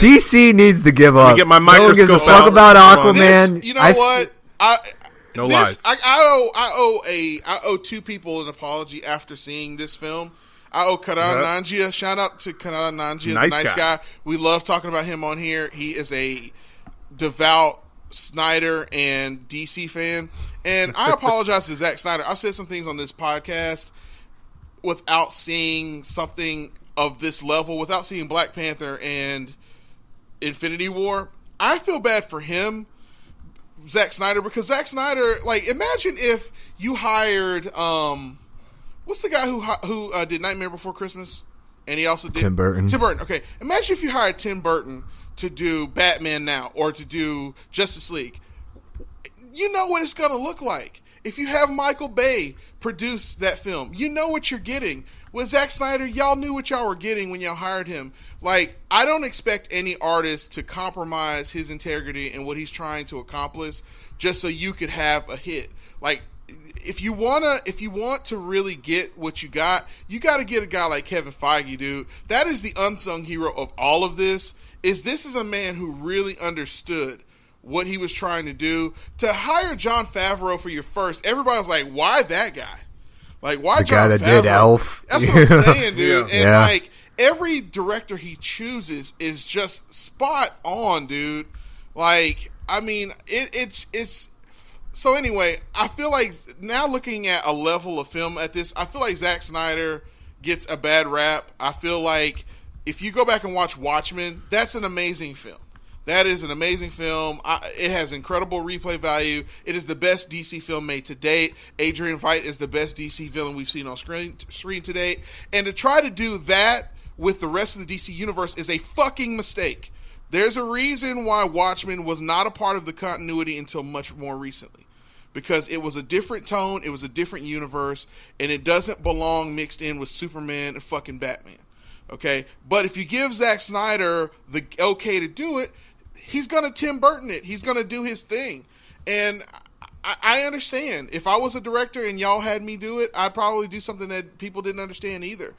DC needs to give up. Get my no one gives a fuck out. about Aquaman. You know what? No lies. I owe 2 people an apology after seeing this film. I owe Karan Nanjia. Shout out to Karan Nanjia, the nice guy. We love talking about him on here. He is a devout Snyder and DC fan. And I apologize to Zack Snyder. I've said some things on this podcast without seeing something of this level, without seeing Black Panther and Infinity War. I feel bad for him, Zack Snyder, because Zack Snyder, like, imagine if you hired, what's the guy who did Nightmare Before Christmas? And he also did Tim Burton. Tim Burton. Okay, imagine if you hired Tim Burton to do Batman now or to do Justice League. You know what it's going to look like. If you have Michael Bay produce that film, you know what you're getting. With Zack Snyder, y'all knew what y'all were getting when y'all hired him. Like, I don't expect any artist to compromise his integrity and what he's trying to accomplish just so you could have a hit. Like, if you want to really get what you got to get a guy like Kevin Feige, dude. That is the unsung hero of all of this. This is a man who really understood what he was trying to do. To hire Jon Favreau for your first, everybody was like, why that guy? Like, why the Jon guy that Favreau? did Elf? That's what I'm saying, dude. Yeah. And like, every director he chooses is just spot on, dude. Like, I mean, it's so anyway, I feel like now looking at a level of film at this, I feel like Zack Snyder gets a bad rap. I feel like if you go back and watch Watchmen, that's an amazing film. That is an amazing film. It has incredible replay value. It is the best DC film made to date. Adrian Veidt is the best DC villain we've seen on screen to date. And to try to do that with the rest of the DC universe is a fucking mistake. There's a reason why Watchmen was not a part of the continuity until much more recently. Because it was a different tone, it was a different universe, and it doesn't belong mixed in with Superman and fucking Batman. Okay? But if you give Zack Snyder the okay to do it, he's going to Tim Burton it. He's going to do his thing. And I understand. If I was a director and y'all had me do it, I'd probably do something that people didn't understand either.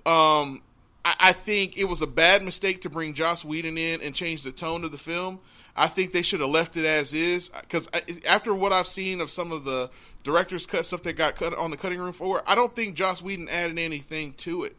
I think it was a bad mistake to bring Joss Whedon in and change the tone of the film. I think they should have left it as is, because after what I've seen of some of the director's cut stuff that got cut on the cutting room floor, I don't think Joss Whedon added anything to it.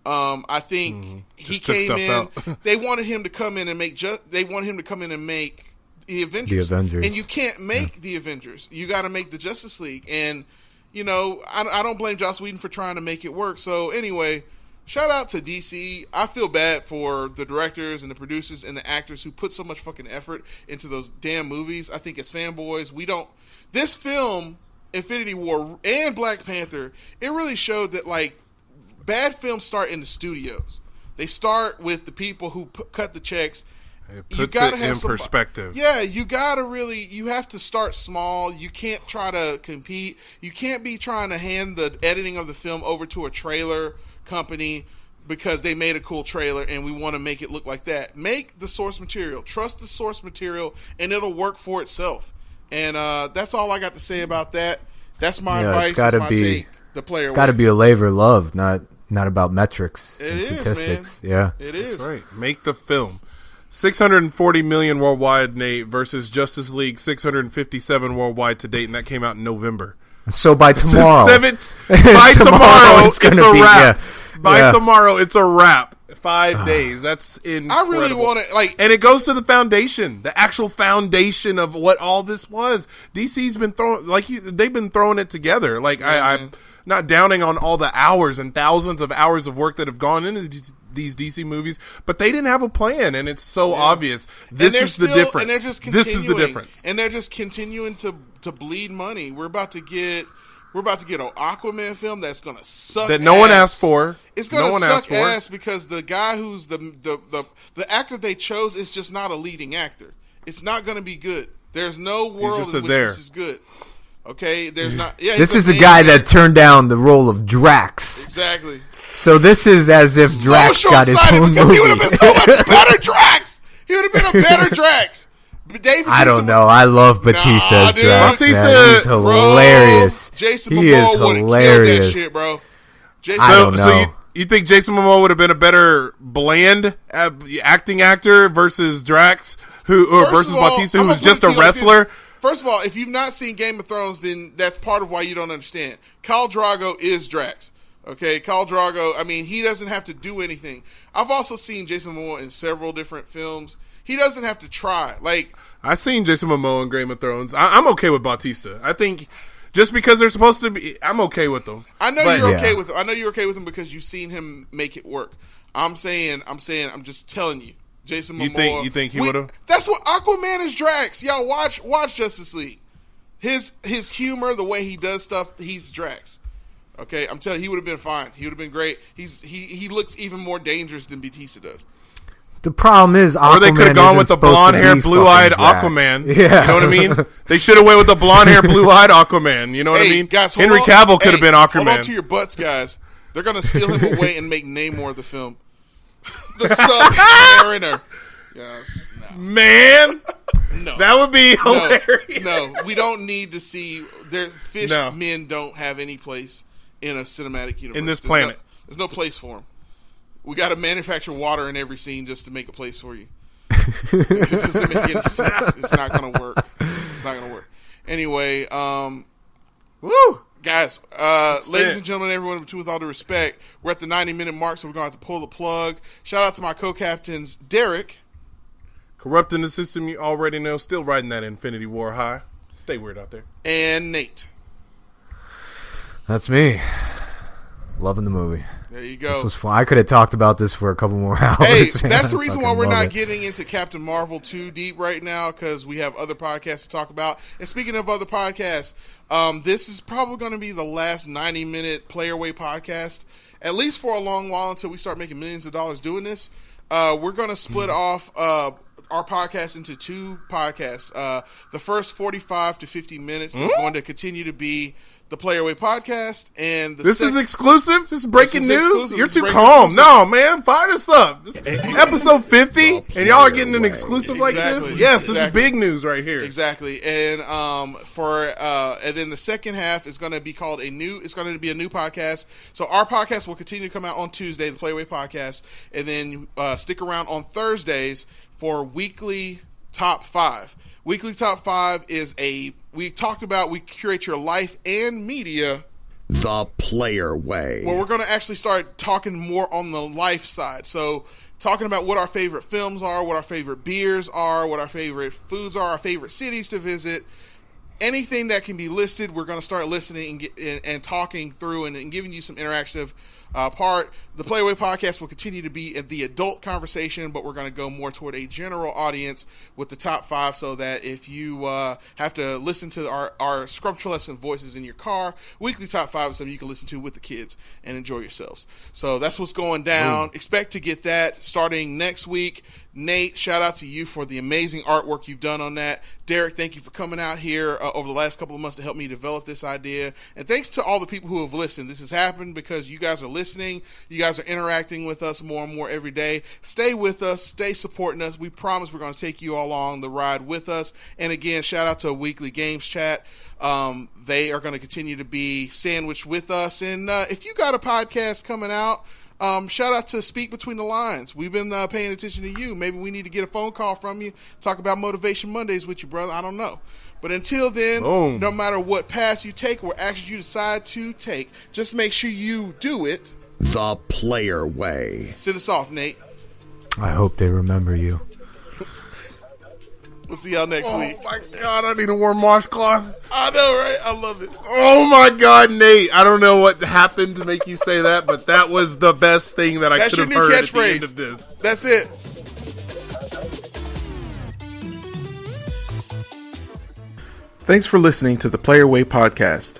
I think he came in. They wanted him to come in and make. They want him to come in and make the Avengers. And you can't make the Avengers. You got to make the Justice League. And you know, I don't blame Joss Whedon for trying to make it work. So anyway. Shout out to DC. I feel bad for the directors and the producers and the actors who put so much fucking effort into those damn movies. I think as fanboys, this film, Infinity War and Black Panther, it really showed that, like, bad films start in the studios. They start with the people who cut the checks. It puts it in perspective. Yeah, you have to start small. You can't try to compete. You can't be trying to hand the editing of the film over to a trailer company because they made a cool trailer and we want to make it look like that. Make the source material. Trust the source material and it'll work for itself. And that's all I got to say about that. That's my advice. That's my take. The player. It's got to be a labor of love, not about metrics and statistics. Man. Yeah, it is. That's right. Make the film. 640 million worldwide, Nate, versus Justice League 657 worldwide to date, and that came out in November. So by tomorrow, by tomorrow, it's a wrap. Yeah. By tomorrow, it's a wrap. 5 days. That's incredible. I really want to and it goes to the foundation, the actual foundation of what all this was. DC's been they've been throwing it together. Like I'm not downing on all the hours and thousands of hours of work that have gone into these DC movies, but they didn't have a plan, and it's so obvious. This is the difference. And they're just this is the difference. And they're just continuing to bleed money. We're about to get an Aquaman film that's going to suck that no ass. one asked for. It's going to suck ass because the guy who's the actor they chose is just not a leading actor. It's not going to be good. There's no world in which this is good. Okay, there's not. Yeah, this is a guy that turned down the role of Drax. Exactly. So this is as if Drax got his own movie. Because he would have been so much better Drax. He would have been a better Drax. I don't know. I love Batista's Drax. Batista, he's hilarious. Bro, Jason Momoa would have killed that shit, bro. I don't know. So you think Jason Momoa would have been a better bland acting actor versus Drax, versus Batista, who was just a wrestler? First of all, if you've not seen Game of Thrones, then that's part of why you don't understand. Khal Drogo is Drax. Okay, Khal Drogo, I mean, he doesn't have to do anything. I've also seen Jason Momoa in several different films. He doesn't have to try. Like, I've seen Jason Momoa in Game of Thrones. I'm okay with Bautista. I think just because they're supposed to be, I'm okay with them. I know you're okay with him. I know you're okay with him because you've seen him make it work. I'm just telling you, Jason Momoa. You think he would have? That's what Aquaman is. Drax. Y'all watch Justice League. His humor, the way he does stuff, he's Drax. Okay, I'm telling you, he would have been fine. He would have been great. He looks even more dangerous than Bautista does. The problem is, Aquaman, or they could have gone with the blonde-haired, blue-eyed Aquaman. Yeah. You know what I mean? They should have went with the blonde-haired, blue-eyed Aquaman. You know what I mean? Guys, Henry Cavill could have been Aquaman. Hold on to your butts, guys. They're going to steal him away and make Namor the film. The Submariner. Yes. No. Man. No. That would be hilarious. No, we don't need to see... Men don't have any place in a cinematic universe. In this planet. There's no place for them. We got to manufacture water in every scene just to make a place for you. It doesn't make any sense. It's not going to work. It's not going to work. Anyway, woo! Guys, ladies and gentlemen, everyone, with all due respect, we're at the 90-minute mark, so we're going to have to pull the plug. Shout out to my co-captains, Derek. Corrupting the system you already know. Still riding that Infinity War high. Stay weird out there. And Nate. That's me. Loving the movie. There you go. This was fun. I could have talked about this for a couple more hours. Hey, that's the reason why we're not getting into Captain Marvel too deep right now, because we have other podcasts to talk about. And speaking of other podcasts, this is probably going to be the last 90-minute Playerway podcast, at least for a long while until we start making millions of dollars doing this. We're going to split off our podcast into two podcasts. The first 45 to 50 minutes is going to continue to be the Playerway podcast, and this is exclusive. This is breaking news. Exclusive. You're too calm. No, man, fire us up. This episode 50, and y'all are getting an exclusive like this. Yes, this is big news right here. Exactly, and and then the second half is going to be called It's going to be a new podcast. So our podcast will continue to come out on Tuesday, the Playaway podcast, and then stick around on Thursdays for weekly top 5. Weekly Top 5 is we curate your life and media the player way. Well, we're going to actually start talking more on the life side. So talking about what our favorite films are, what our favorite beers are, what our favorite foods are, our favorite cities to visit. Anything that can be listed, we're going to start listening and talking through and giving you some interactive part. The Playaway podcast will continue to be the adult conversation, but we're going to go more toward a general audience with the top 5, so that if you have to listen to our scrumtrulescent voices in your car, weekly top 5 is something you can listen to with the kids and enjoy yourselves. So that's what's going down. Expect to get that starting next week. Nate, shout out to you for the amazing artwork you've done on that. Derek, thank you for coming out here over the last couple of months to help me develop this idea. And thanks to all the people who have listened. This has happened because you guys are listening. You guys are interacting with us more and more every day. Stay with us. Stay supporting us. We promise we're going to take you all along the ride with us. And again, shout out to Weekly Games Chat. They are going to continue to be sandwiched with us. And if you got a podcast coming out, shout out to Speak Between the Lines. We've been paying attention to you. Maybe we need to get a phone call from you, talk about Motivation Mondays with you, brother. I don't know. But until then, no matter what path you take or actions you decide to take, just make sure you do it the player way. Send us off, Nate. I hope they remember you. We'll see y'all next week. Oh my God, I need a warm washcloth. I know, right? I love it. Oh my God, Nate. I don't know what happened to make you say that, but that was the best thing that I could have heard at the end of this. That's it. Thanks for listening to the Playerway podcast.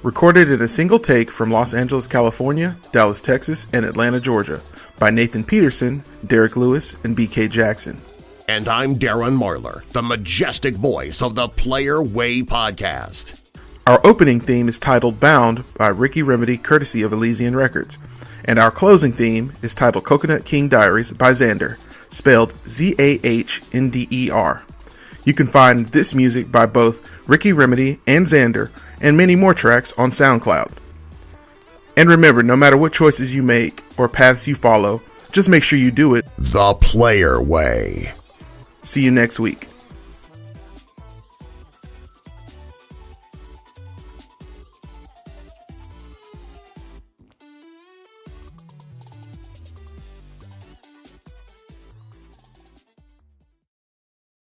Recorded in a single take from Los Angeles, California, Dallas, Texas, and Atlanta, Georgia, by Nathan Peterson, Derek Lewis, and BK Jackson. And I'm Darren Marlar, the majestic voice of the Player Way podcast. Our opening theme is titled Bound by Ricky Remedy, courtesy of Elysian Records. And our closing theme is titled Coconut King Diaries by Xander, spelled Zahnder. You can find this music by both Ricky Remedy and Xander, and many more tracks on SoundCloud. And remember, no matter what choices you make or paths you follow, just make sure you do it the player way. See you next week.